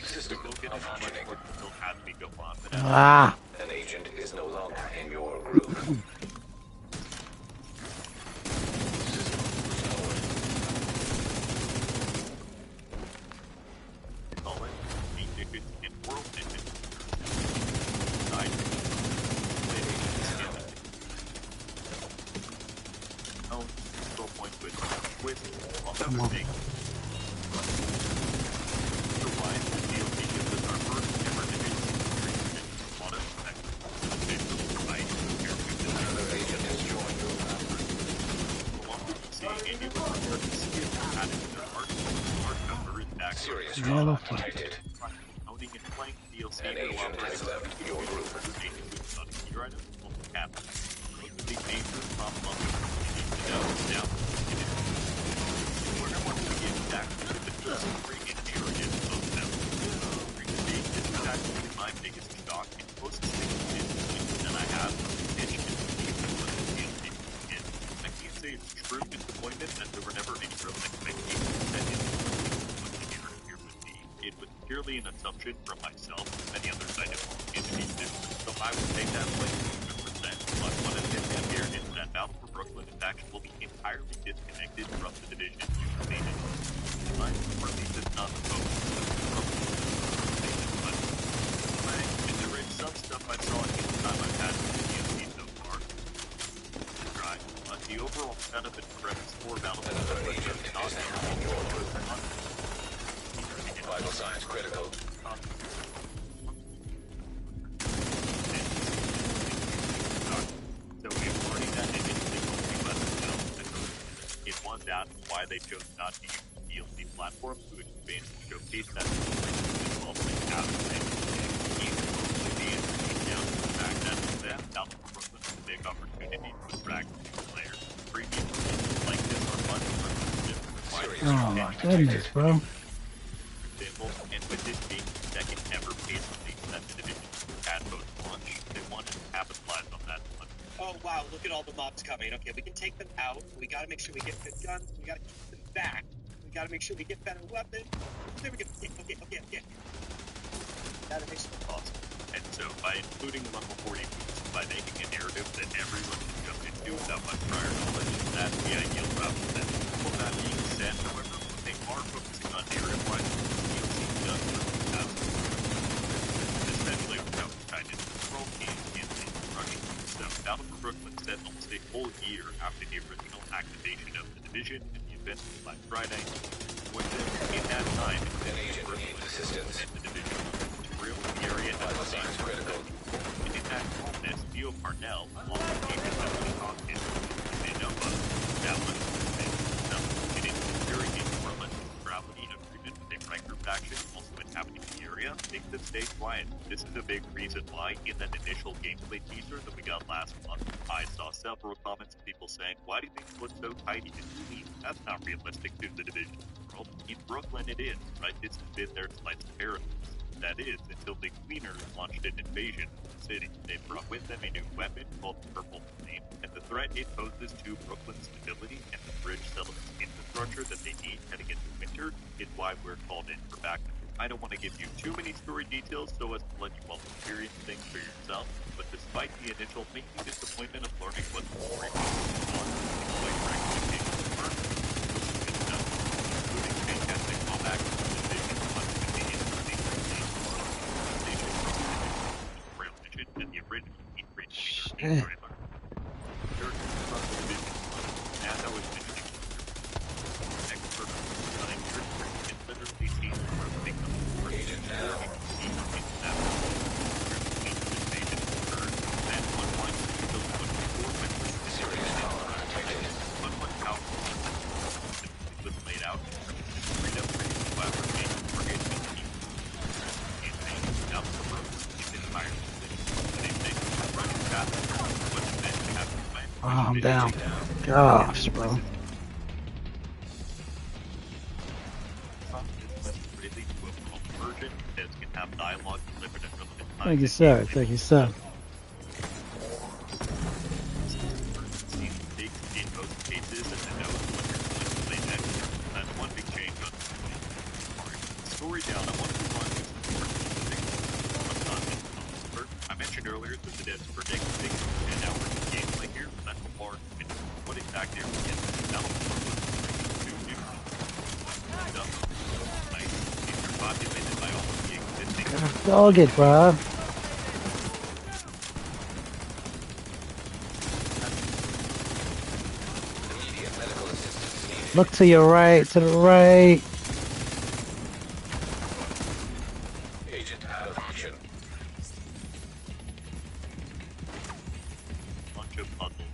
S12: sessions. We'll get into much more still has to go on, but
S3: an agent is no longer in your group.
S2: Come on. Yellow detected.
S12: Owning and playing DLC
S3: an agent has left your group.
S12: My biggest shock and closest thing that I have pitched in DLC. I can't say it's true disappointment that there were never any real expectations that here would be. It was purely an assumption from myself and many others I have introduced to, so I would take that play 100%. But what has been said here is that Battle for Brooklyn is actually entirely disconnected from the Division 2 main event. My release is not the focus of the Brooklyn. Some stuff I saw each time I've had with the DLC so far. Right. But the overall setup and premise for Battle for Brooklyn is not
S3: vital signs critical.
S12: So we have already done anything it was that why they chose not to use the DLC platform to expand and showcase that involvement out of the Battle for Brooklyn is a big opportunity to attract new players. Previous releases like this are much more different.
S2: Oh my goodness, bro.
S12: And with this being the second ever paid release that the Division had post-launch, they wanted to capitalize on that one.
S7: Oh wow,
S13: wow, look at all the mobs coming. Okay, we can take them out. We got to make sure we get good guns. We got to keep them back. We got to make sure we get better weapons. There we go. Okay. Got to make sure cost.
S12: And so, by including level 40 boosts, by making a narrative that everyone can jump into without much prior knowledge, that's the ideal route for them. Well, that being said, however, what they are focusing on narrative-wise, DLC does have especially without kind of control teams in running. So, Battle for Brooklyn said almost a whole year after the original activation of the division and the event of Black Friday, in that time,
S3: An agent needs assistance.
S12: and the division the area has been critical. And in that context, Theo Parnell, also came to heavily talk in Nova, established it is very incongruent morality agreement with a Riker faction also inhabiting the area makes them stay quiet. This is a big reason why, in that initial gameplay teaser that we got last month, I saw several comments of people saying, why do things look so tidy and clean? That's not realistic to the division world. In Brooklyn it is, right? This has been their slice of paradise. That is, until the Cleaners launched an invasion of the city. They brought with them a new weapon called the Purple Flame, and the threat it poses to Brooklyn's stability and the bridge settlement's infrastructure that they need heading into winter is why we're called in for backup. I don't want to give you too many story details so as to let you all experience things for yourself, but despite the initial maybe disappointment of learning what the story was, it's quite frankly a good stuff, including fantastic callbacks to the division on convenience for the Rail Mission and the original E3 2013 trailer. Third, from the division, as I was mentioning, expert running your and literally seen the road become more agent now.
S3: Serious power detected.
S12: Was laid out straight up ready to file for game for engagement team. Campaign down the road in the entire city. And if they running fast, what the men have to plan.
S2: Oh, I'm down. Gosh, bro.
S12: Really to a world version that can have dialogue delivered at relevant times.
S2: Thank you, sir. Thank you, sir.
S12: In most cases, and to know what you're going to play next. That's one big change on the story down. I want to move on to some content. I mentioned earlier that the devs predict 6 to 10 hours of gameplay here. That's a hard and what exactly are we getting? Now, nice. These are populated by all of the existing.
S2: Dog it, bro.
S3: Immediate medical assistance needed.
S2: Look to your right, to the right.
S3: Agent out of action.
S12: Bunch of puzzles.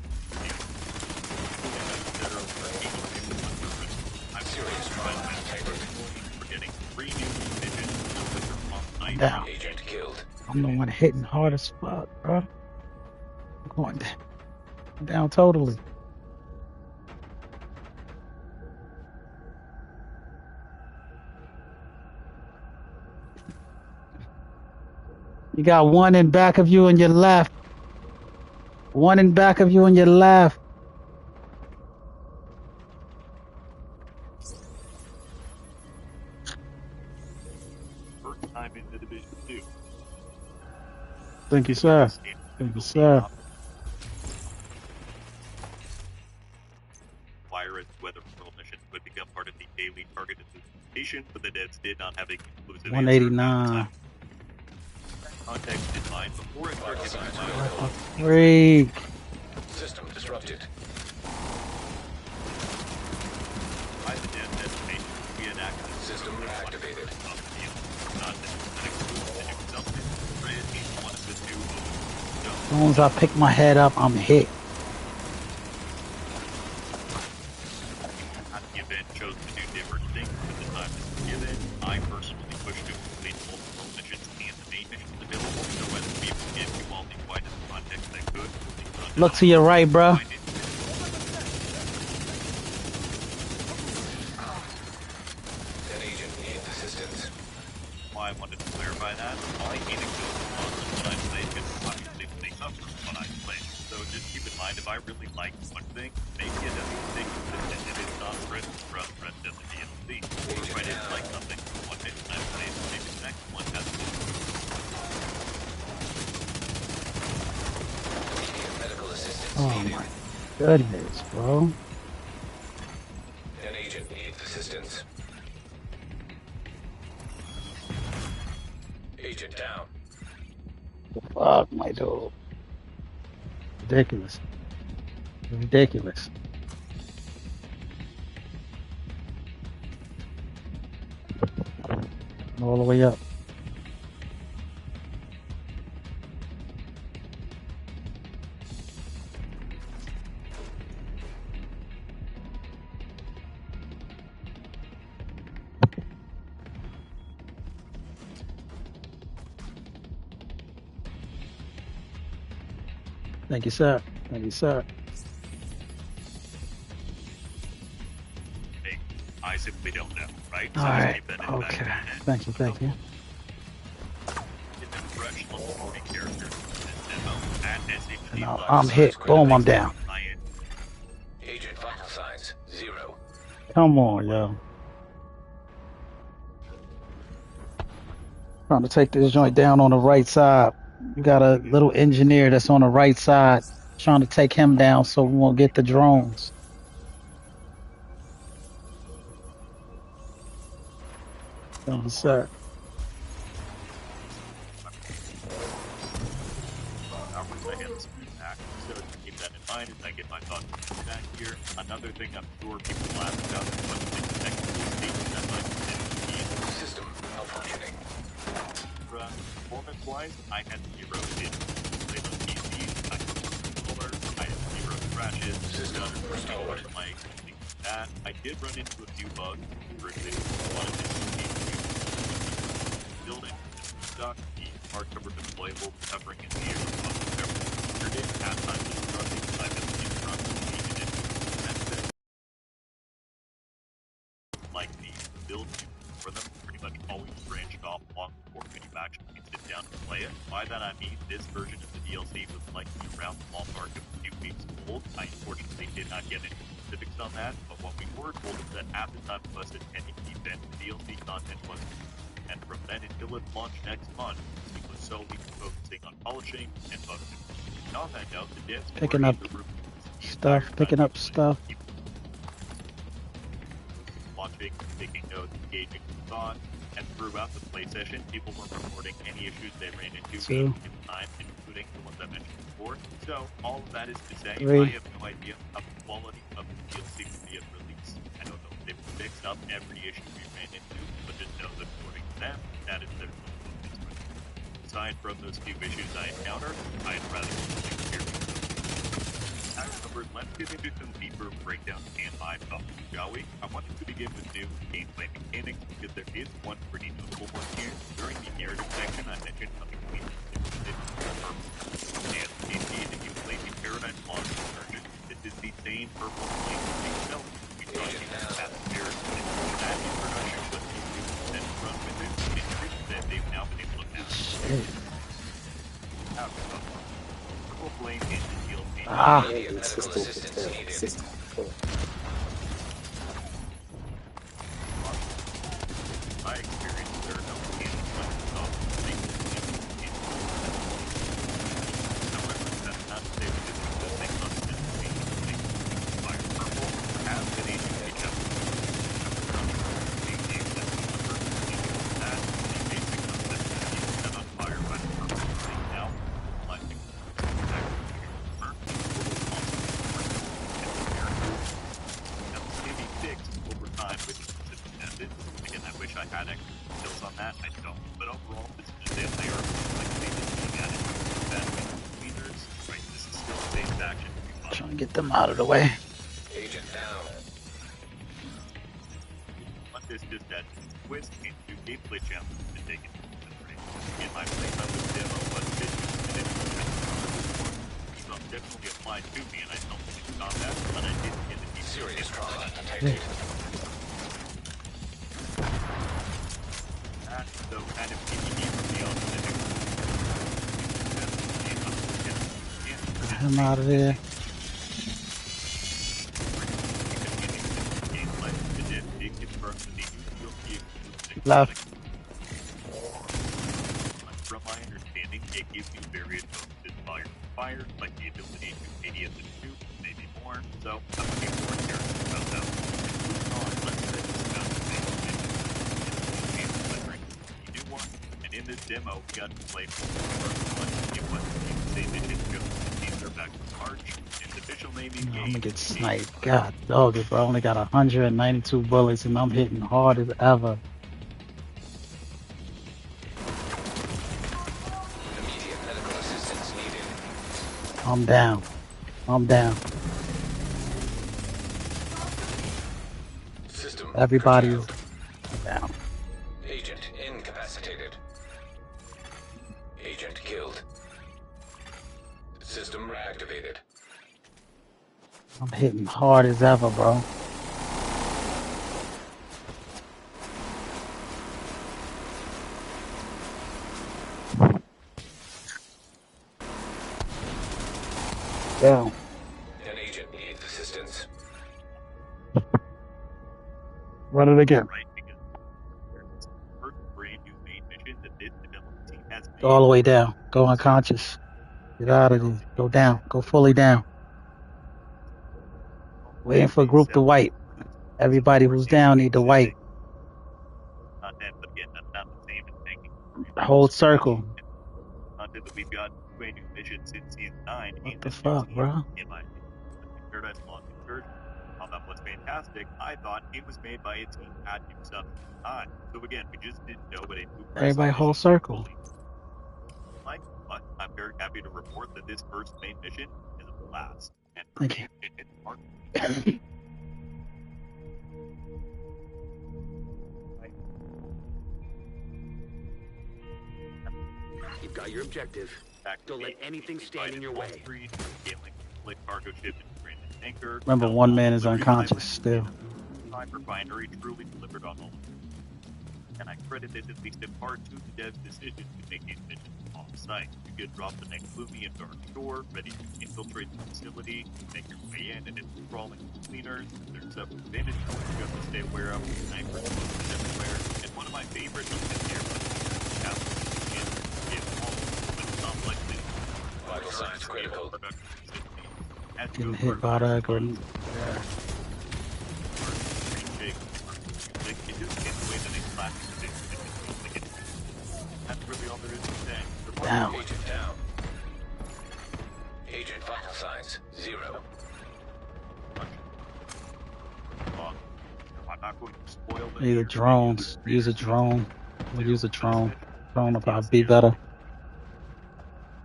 S12: I'm
S3: Serious trauma detected.
S12: We're getting 3 new missions which are on night.
S2: Down.
S3: Agent killed.
S2: I'm the one hitting hard as fuck, bro. I'm going down. I'm down totally. You got one in back of you on your left. One in back of you on your left.
S12: First time in the Division 2.
S2: Thank you, sir. Thank you, sir.
S12: Virus weather patrol mission would become part of the daily targeted solicitation, but the devs did not have a conclusive
S2: 189.
S12: Context in mind before I start giving you
S2: A freak.
S3: System disrupted.
S12: by the devs estimation to be enacted.
S3: System activated.
S12: Not an exclusive example. Red is one of the two
S2: As soon as I pick my head up, I'm hit.
S12: The event chose to do different things with the time that was given. I personally pushed to complete multiple missions and the main missions available, so as to be able to give you all the widest context I could.
S2: Look to your right, bro.
S3: An agent needs assistance.
S12: Why I wanted to clarify that, my anecdotes on what I play can obviously make up for what I play. So just keep in mind if I really like one thing, maybe it doesn't stay consistent if it's not written from the rest of the DLC. Or if I didn't like something one day and I played, maybe the next one has to.
S3: Medical assistance
S2: Oh
S3: needed.
S2: my goodness, bro.
S3: An agent needs assistance. Agent down.
S2: Fuck, my dude. Ridiculous. Ridiculous. All the way up. Thank you, sir. Thank you, sir.
S12: Hey, I simply don't know, right?
S2: All
S12: So just
S2: right.
S12: keep that in the back of
S2: Okay.
S12: your head.
S2: Thank you. Thank you.
S12: Get them fresh level 40 characters in this demo at SAP.
S2: No, I'm hit. Boom, I'm down.
S3: Agent vital signs 0.
S2: Come on, yo. Trying to take this joint down on the right side. You got a little engineer that's on the right side trying to take him down so we won't get the drones. Thank you, sir.
S12: So to keep that in mind as I get my thoughts back here. Another thing I'm sure people will ask about is what's the technical state that might be
S3: system malfunctioning.
S12: Performance-wise, I had 0 hits. Played on PC, I had controller, I had 0 crashes, system restored. That I did run into a few bugs. For example, a lot of building stuck, the hard cover deployable, covering in the air, half time constructing, I have like the build for them pretty much always branched off long before manufacturing can sit down and play it. By that I mean this version of the DLC was likely around the ballpark of a few weeks old. I unfortunately did not get any specifics on that, but what we were told is that at the time of us attending the event, the DLC content was, and from then until it launched next month, it was solely focusing on polishing and bugs. On that note, the devs
S2: Picking up stuff, picking up stuff.
S12: Watching, taking notes, engaging with thought, and throughout the play session, people were reporting any issues they ran into in time, including the ones I mentioned before. So, all of that is to say, I have no idea of the quality of the DLC will be at release. I don't know if they've fixed up every issue we ran into, but just know that according to them, that is their focus. Aside from those few issues I encountered, I'd rather continue here. However, let's get into some deeper breakdowns and my thoughts, shall we? I wanted to begin with new gameplay mechanics because there is one pretty notable one here. During the narrative section, I mentioned how between and indeed, if you play the Paradise Launch version, this is the same purple flame itself. We saw the atmosphere and that in production was used and run with it. That they've now been able to pass. Purple flame in the DLC.
S14: System.
S12: My experience, there are no mechanics like the top things. However, that's not to say that this is the thing on this thing. Fire purple has been able to reach out to the that the basic concept is set on fire by the purple thing now, collecting over time with consistent methods. Again, I wish I had extra skills on that. I don't. But overall, this is just a layer of complexity that's being added to that meters. Right, this is still a base action.
S2: Trying to get them out of the way.
S3: Agent down.
S12: But this just adds twist into gameplay challenges to take into consideration. In my playtime with demo, but this definitely applied to me, and I don't think it's combat, but I did get the deep
S3: serious trauma
S2: detected.
S12: So kind of PvP from the
S2: Get him out of there. Left.
S12: From my understanding, it gives you various bonuses while you're fired, like the ability to ADS and shoot, maybe more. So I'm looking forward to hearing about that. Moving on, let's say this about the main mission. A new one, and in this demo, we got to play for the first one. It was the same mission, just the teams are back from March. Its official name is
S2: I'm gonna get sniped. God dog it, bro. I only got 192 bullets and I'm hitting hard as ever.
S3: Immediate medical assistance needed.
S2: I'm down. I'm down.
S3: System
S2: Everybody's
S3: curtailed.
S2: down.
S3: Agent incapacitated. Agent killed. System reactivated.
S2: I'm hitting hard as ever, bro. Down.
S3: An agent needs assistance.
S2: Run it again.
S12: Right, because there's the first brand new main mission that this development team has made.
S2: Go all the way down. Go unconscious. Get out of there. Go down. Go fully down. Waiting for group to wipe. Everybody who's down need to wipe.
S12: Content, but again, that's not the same as making
S2: Hold circle.
S12: content that we've got brand new missions since season 9.
S2: What the fuck, bro?
S12: In my opinion, Paradise Lost Incursion. While that was fantastic, I thought it was made by a team at new stuff at the time. So again, we just didn't know what a new
S2: Everybody hold circle.
S12: like, but I'm very happy to report that this first main mission is a blast. And for
S2: Thank
S12: me,
S2: you.
S12: it's hard.
S11: You've got your objective. Don't let anything stand in your way.
S12: Cargo ship and stranded anchor.
S2: Remember, one man is unconscious still.
S12: Time Refinery truly delivered on all. And I credit this at least in part to the dev's decision to make these missions off-site. You get dropped the next gloomy and dark shore, ready to infiltrate the facility, make your way in, and it's crawling with cleaners. There's several vantage points you have to stay aware of, snipers everywhere. And one of my favorites is this here,
S3: Vital signs critical.
S2: Getting hit by that grenade. Down.
S3: Agent down. Agent vital signs 0.
S12: I'm not going to spoil them.
S2: Either drones. Use a drone. We'll use a drone. Drone will probably be better.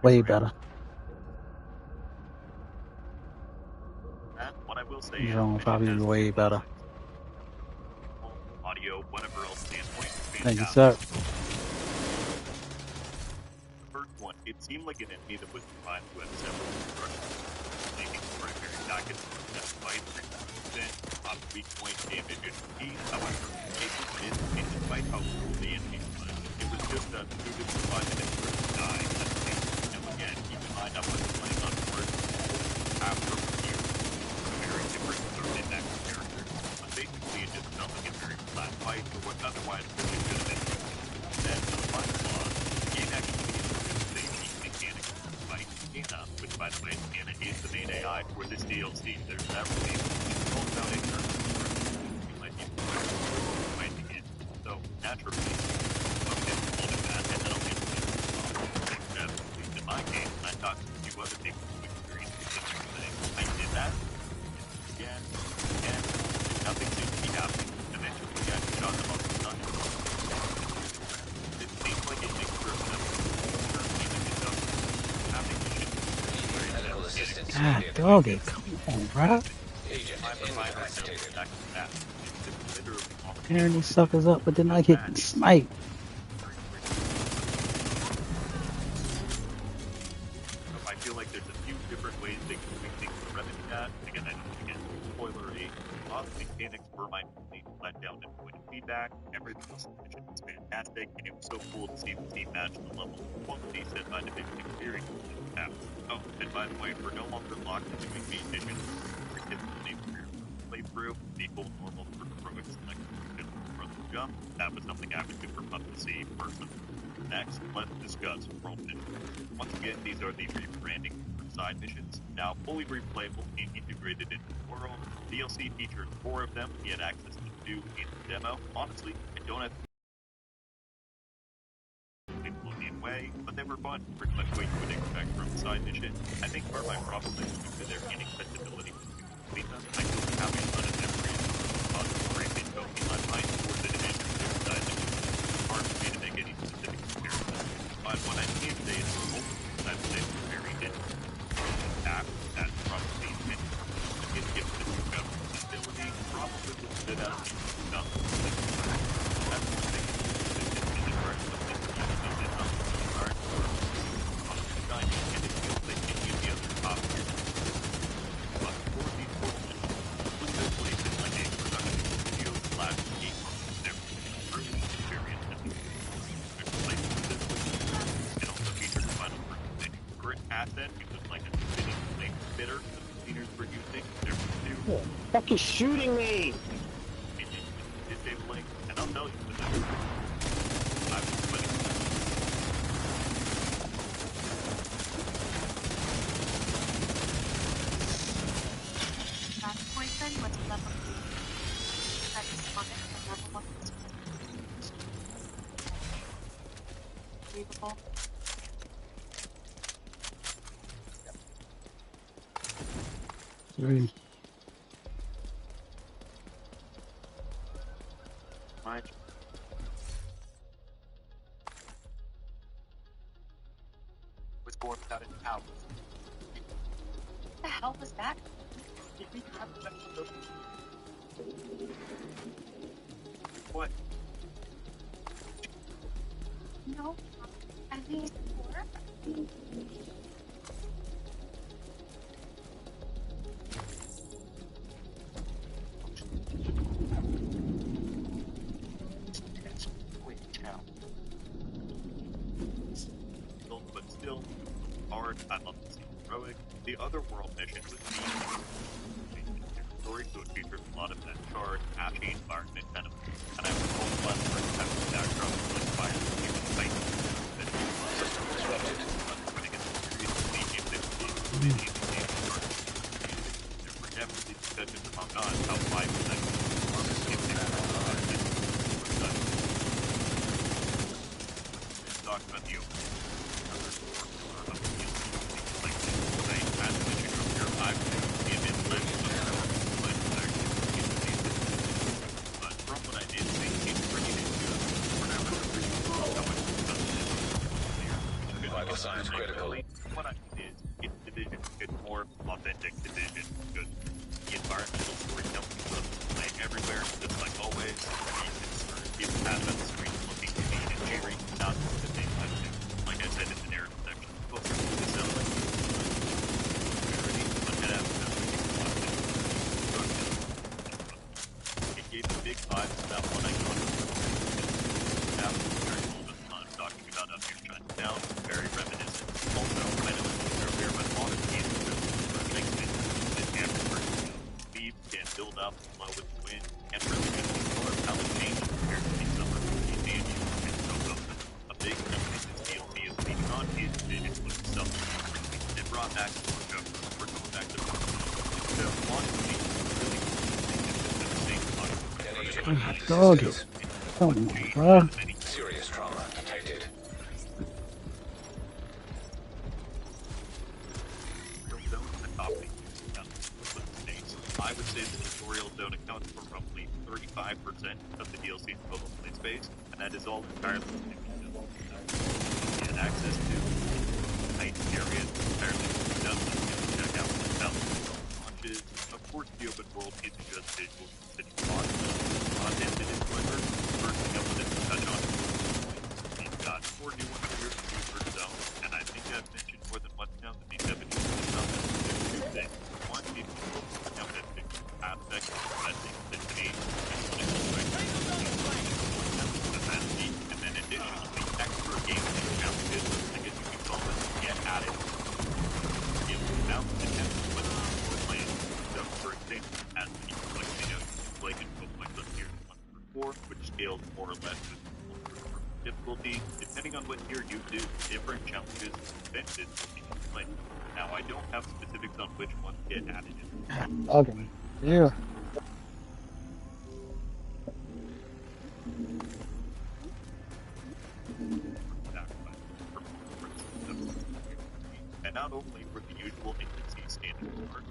S2: Way better.
S12: What I will say
S2: Drone will probably be way better.
S12: Audio, whatever else standpoint.
S2: Thank you, sir.
S12: The first one, it seemed like an enemy that was defined to have several instructions, making primary targets that fight on weak point damage and speed. However, it didn't despite how cool the enemy was. It was just a suited to find an expert to die. And again, keep in mind I was playing on first after years. Very different in that character. But basically it just felt like a very flat fight for what otherwise really should have been. Then the fun was, the game actually introduced a unique mechanic by Anna, which by the way, Anna is the main AI for this DLC. There's that release. It's all about a certain you might be fighting it. So naturally, I'll get all of that, and then I'll get to at least in my case, and I thought a few other people who experienced the same thing. I did that again, and nothing seemed to be happening. Eventually, I shot them off the sun. It seems like it makes for a
S3: Medical assistance
S2: God,
S3: needed.
S2: doggy, come on, bro.
S3: Agent incapacitated.
S2: Tearing these suckers up, but then I get sniped.
S12: I feel like there's a few different ways they can make things to remedy that. Again, I don't again, spoilery. A lot of the mechanics were my only let down in point of feedback. Everything else in the mission was fantastic, and it was so cool to see the team match the level of quality set by the Division experience in the past. Oh, and by the way, we're no longer locked into doing main missions. We're typically playthrough, the full normal for heroic select from jump. That was something I would super fun to see personally. Next, let's discuss World Mission. Once again, these are the rebranding for side missions, now fully replayable and integrated into the world. DLC features 4 of them. We had access to 2 in the demo. Honestly, I don't have Nickelodeon way, but they were fun, pretty much what you would expect from a side mission. I think part of my problem is due to their inaccessibility to complete them. I don't have a ton of memories of great in Pokemon Mine or the division of their side missions. It's hard for me to make any specific comparison. But what I can say is the multiple side missions are very interesting. That's probably it. If given the new government's ability, probably will sit out some. That's one thing.
S13: Fuck is shooting me!
S12: Disabling, and I'll tell you what that is. I was winning.
S8: Last poison was level 2. That is on it, and level 1 was believable.
S2: Three.
S6: Was born without any powers.
S8: What the hell was that?
S12: Did we have special What?
S8: No, at least 4.
S12: But still, hard. I love to see heroic. The other world mission was story, so it features a lot of that charred, ashy environment kind of. And I was told less for having the backdrop of like fire and even fight. There were definitely discussions among us how vital that talk about the
S3: Science critical.
S12: What I mean is, it's Division, it's more authentic Division, because the environmental storytelling is playing everywhere, just like always. People pass on the screen looking mean and cheering, not the thing I do. Like I said in the narrative section, both are this element. It gave me big vibes about what I got. Now, very old at the time, talking about up here shut down, very reminiscent. Also, I know it's earlier, but honestly, it's just for mixing the camera version. Speed can build up, slow with the wind, and really just explore how it changes compared to the summer, the Dandy, and so on. A big company this DLC is leading on is Division with itself. It brought back the workshop, we're going back to the workshop. So, honestly, really
S2: Doggy. Come on, bro.
S3: Serious trauma detected.
S12: I would say the tutorial zone accounts for roughly 35% of the DLC's total play space, and that is all entirely new. And access to tight areas entirely new to check out themselves. Launches, of course, the open world isn't just visual city content that is delivered. First thing I wanted to touch on is we've got 4 new ones here for the zone, and I think I've mentioned more than once now that these have been doing something. Two things. One, it's aspect of investing in the and then additionally, scaled more or less with difficulty. Depending on what tier you do, different challenges and benefits will be displayed. Now, I don't have specifics on which ones get added in.
S2: Okay. Yeah.
S12: And not only were the usual NPC standard for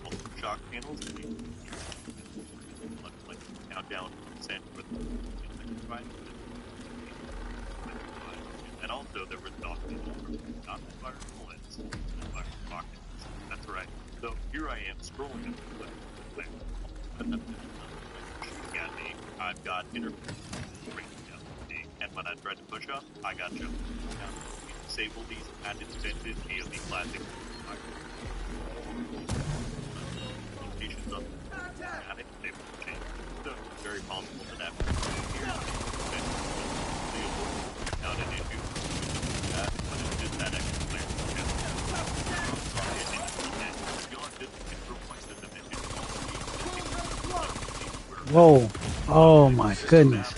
S12: also shock panels, like countdown percent for the and also there was not fire bullets and fire pockets. That's right. So here I am scrolling up the list. Shooting at me, I've got interface and when I tried to push up, I got jumped. Now, we disable these added benefits via the classic locations on the attic, they will change. So it's very possible that after not an issue. That, but it's just that extra layer of
S2: Whoa. Oh my goodness.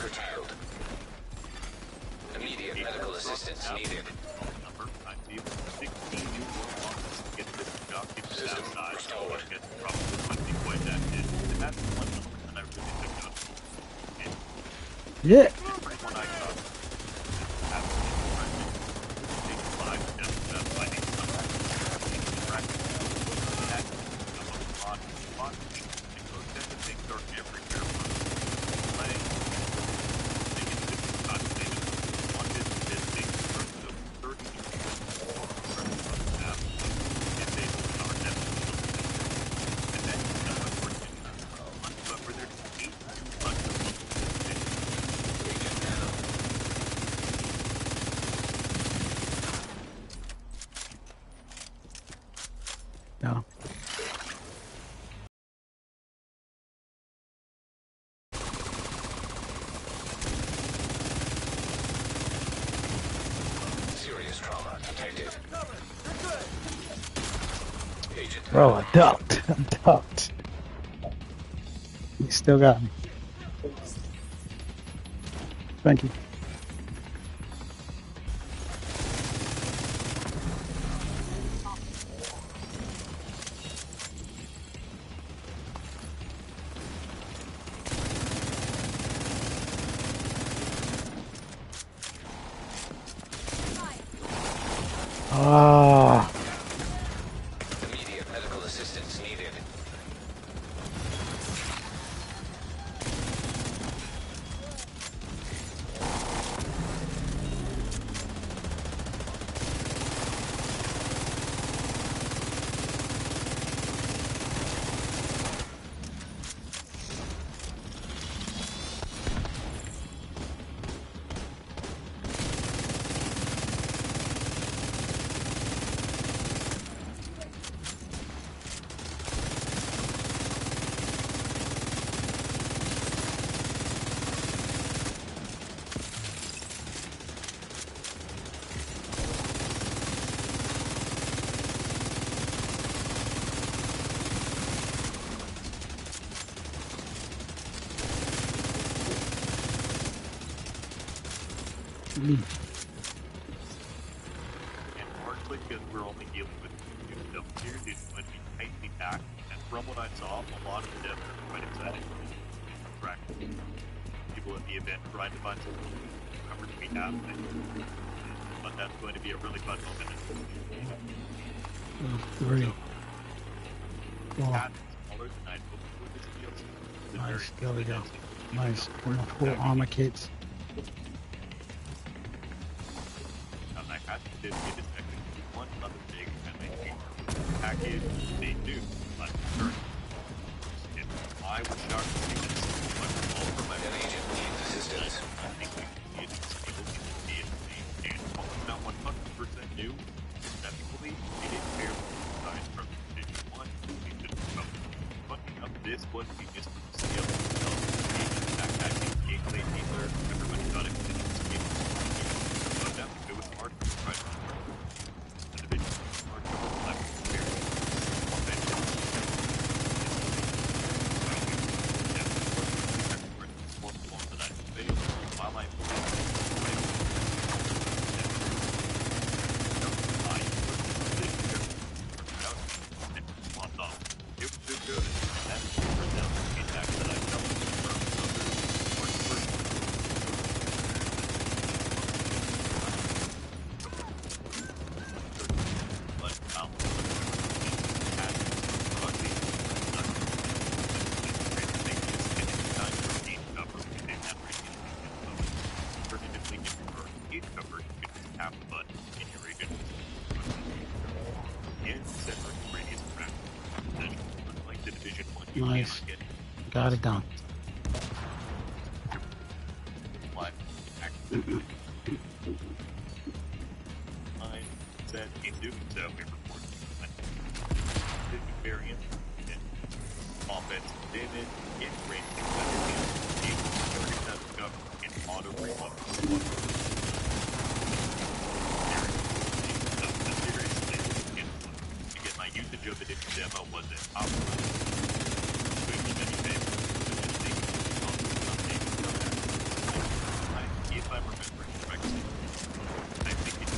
S3: Immediate medical assistance needed. System restored.
S2: Yeah. No.
S3: Serious trauma detected. Agent.
S2: Bro, I ducked. I ducked. He still got me. Thank you. Ah.
S3: Immediate medical assistance needed.
S12: And largely because we're only dealing with two double tiers, it's going to be tightly packed. And from what I saw, a lot of the devs are quite excited to practice. People at the event trying to find some coverage we have. But that's going to be a really fun moment.
S2: Three. Four.
S12: Smaller than I hoped for this DLC.
S2: Nice. There we go. Nice. Full armor kits.
S12: Did get this actually one other big package they do like current. And I was shocked to see this much more from my agent needs assistance. I think we can see it and not 100% new. Conceptually, it is fairly designed from Division 1 to Division 2. Fucking up this was the distance scale itself. Backpacking, gameplay, dealer, everybody got it. So that was good with art. Right.
S2: Nice. Got it done.
S12: Said in doing so, we report 50 variants in offense damage, in range defensive cover, in auto reload. Again, my usage of it in demo wasn't optimal. If I'm remembering correctly, I think it's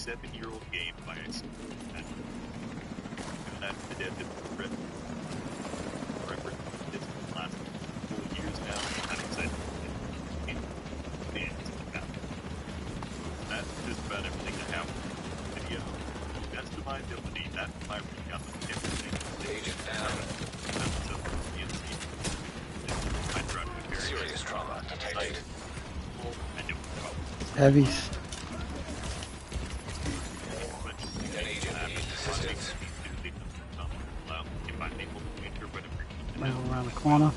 S12: 7-year-old game by a and that's the death of the rest. Remember, this last 4 years now, having said that's just about everything that happened in the video. That's to my ability, that's my recap of everything.
S3: Agent down.
S12: I tried to compare
S3: serious trauma detected.
S2: Heavies. Around the corner.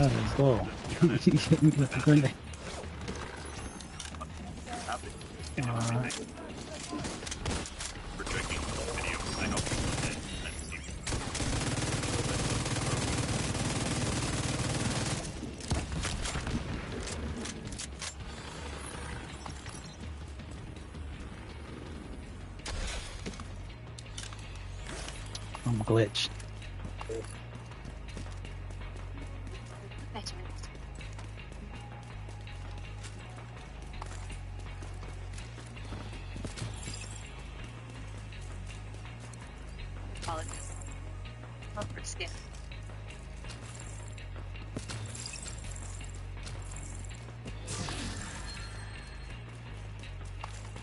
S2: That is bull. He hit me with the grenade. Alright. I'm glitched.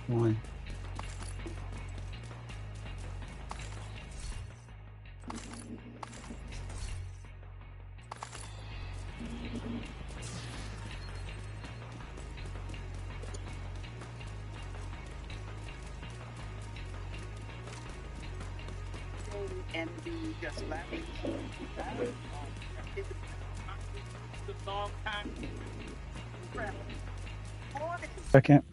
S2: One.
S5: And the just laughing. The long time.
S2: Second.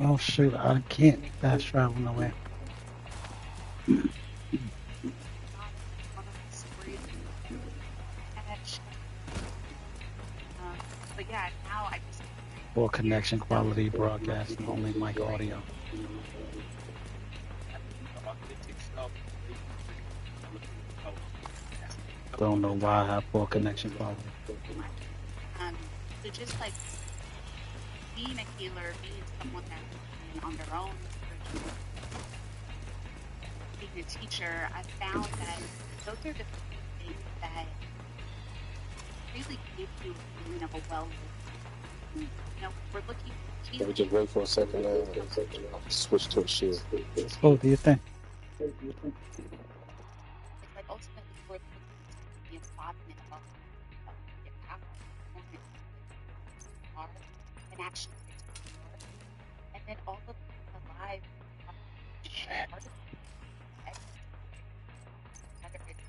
S2: Oh shoot, I can't fast travel nowhere.
S8: But yeah, now I just
S2: Poor connection quality broadcast, only mic audio. Don't know why I have poor connection quality.
S8: so just like being a healer, being someone that's on their own, being a teacher, I found that those are the things that really give you a feeling of a well-lived. You know, we're looking for
S14: Let me just wait for a second. Switch to a shield.
S2: Oh, do you think?
S8: it's like ultimately we're looking to the embodiment of your power, are, and actually explore. And then all of the lives are part of it. Whether it's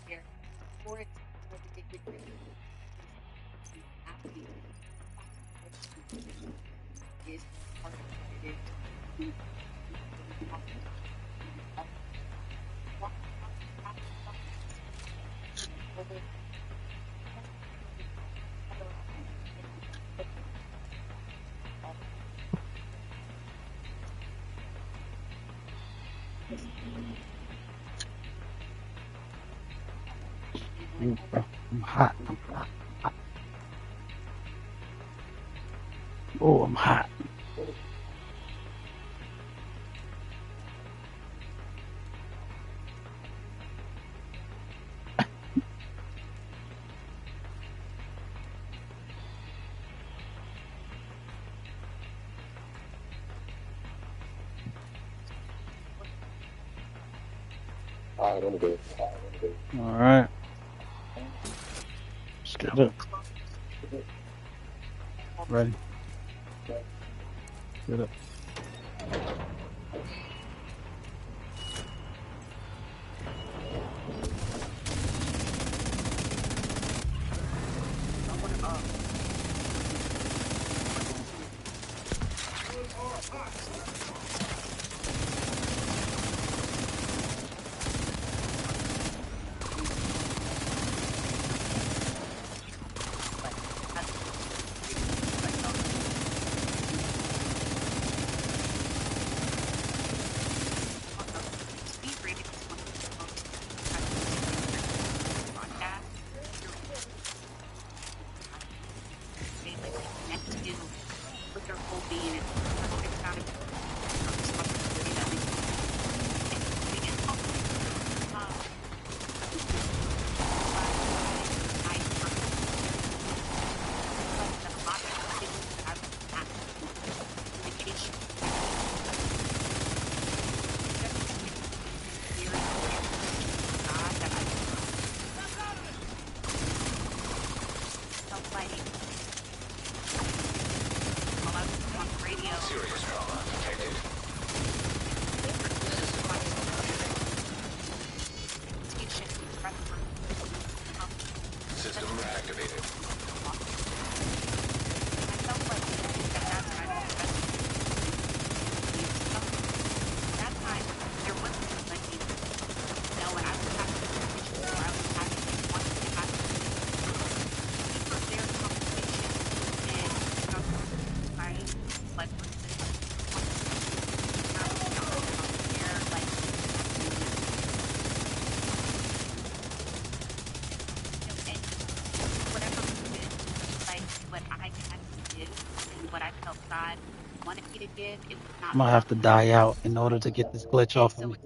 S8: here, or it's what the big thing is happening. Is part of what it is.
S2: Ooh, bro, I'm hot. Oh, I'm hot.
S14: Alright, I'm good.
S2: Alright. Let's get it. Ready? Get up.
S8: God wanted me to give, it was not
S2: I'm gonna have to die out in order to get this glitch off of me.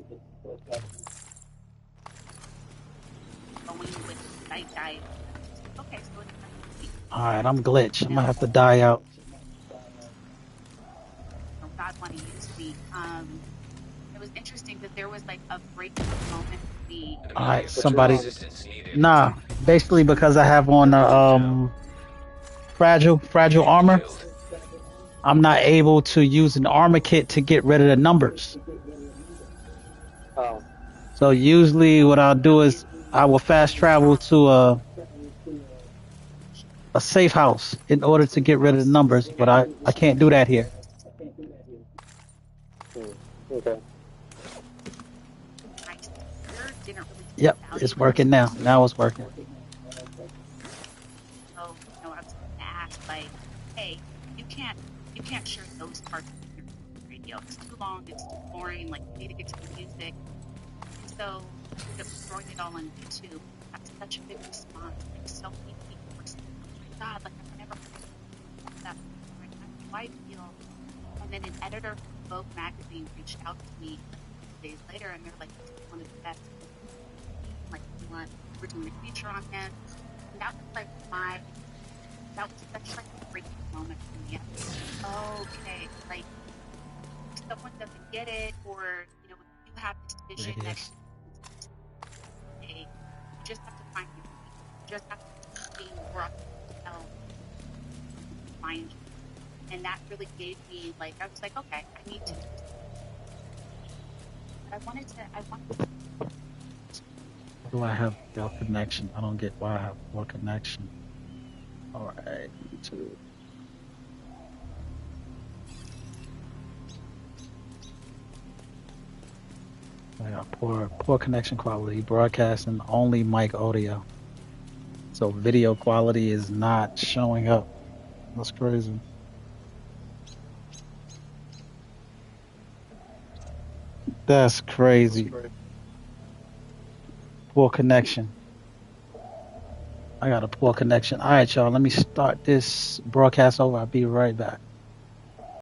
S8: going with die. Okay, so it's
S2: Alright, I'm glitched. I'm gonna have to die out.
S8: God wanted to use me. It was interesting that there was like a breakthrough moment for me.
S2: Alright, somebody. Nah, basically because I have on fragile armor, I'm not able to use an armor kit to get rid of the numbers.
S14: Oh.
S2: So usually what I'll do is I will fast travel to a safe house in order to get rid of the numbers, but I can't do that here.
S14: Okay.
S2: Yep, it's working now. Now it's working.
S8: So, I was asked like, hey, you can't share those parts of your radio. It's too long, it's too boring, like you need to get to the music. And so throwing it all on YouTube, that's such a big response. Like so many people were saying, oh my God, like I've never heard that before. How do I feel? And then an editor from Vogue magazine reached out to me days later and they're like, this is one of the best. Like we're doing a feature on him. And that was like that was such like a breaking moment for me. Okay, like if someone doesn't get it, or if you have this vision that you just have to find it. You just have to be brought to find you. And that really gave me like I was like, okay, I need to. But I wanted to.
S2: Why do I have poor connection? I don't get why I have poor connection. Alright, YouTube. I got poor connection quality, broadcasting only mic audio. So video quality is not showing up. That's crazy. That's crazy. Poor connection. I got a poor connection. All right, y'all. Let me start this broadcast over. I'll be right back.